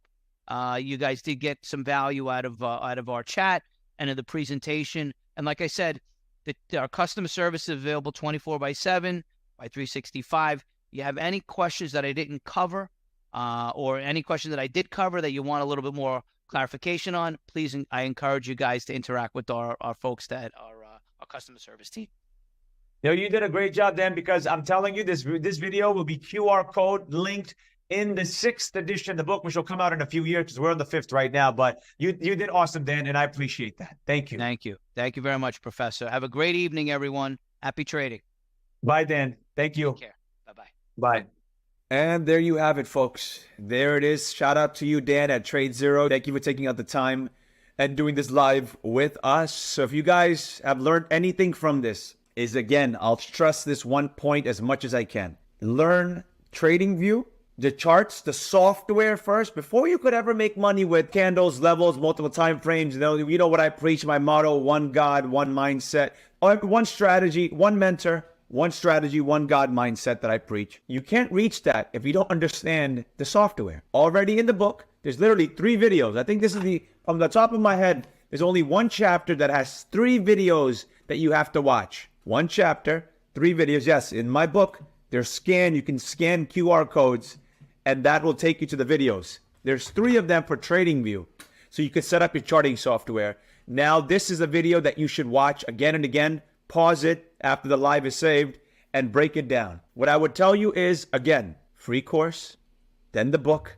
S2: you guys did get some value out of our chat and of the presentation. And like I said, our customer service is available 24/7 by 365. You have any questions that I didn't cover or any question that I did cover that you want a little bit more clarification on, please, I encourage you guys to interact with our folks that are our customer service team.
S1: You did a great job, Dan, because I'm telling you, this video will be QR code linked in the 6th edition of the book, which will come out in a few years because we're on the 5th right now. But you did awesome, Dan, and I appreciate that. Thank you.
S2: Thank you. Thank you very much, Professor. Have a great evening, everyone. Happy trading.
S1: Bye, Dan. Thank you.
S2: Take care. Bye-bye.
S1: Bye. And there you have it, folks. There it is. Shout out to you, Dan, at Tradezero. Thank you for taking out the time and doing this live with us. So if you guys have learned anything from this, again, I'll stress this one point as much as I can. Learn TradingView, the charts, the software first, before you could ever make money with candles, levels, multiple time frames. You know what I preach, my motto: one God, one mindset, one strategy, one mentor, one strategy, one God mindset that I preach. You can't reach that if you don't understand the software. Already in the book, there's literally 3 videos. I think this is from the top of my head, there's only one chapter that has 3 videos that you have to watch. One chapter, 3 videos. Yes, in my book, you can scan QR codes, and that will take you to the videos. There's 3 of them for TradingView, so you can set up your charting software. Now, this is a video that you should watch again and again. Pause it after the live is saved and break it down. What I would tell you is, again, free course, then the book,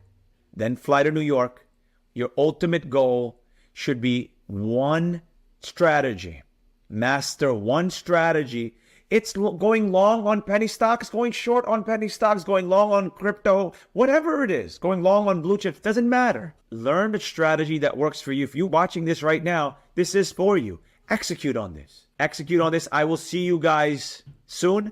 S1: then fly to New York. Your ultimate goal should be one strategy. Master one strategy. It's going long on penny stocks, going short on penny stocks, going long on crypto, whatever it is, going long on blue chips, doesn't matter. Learn the strategy that works for you. If you're watching this right now, this is for you. Execute on this. Execute on this. I will see you guys soon.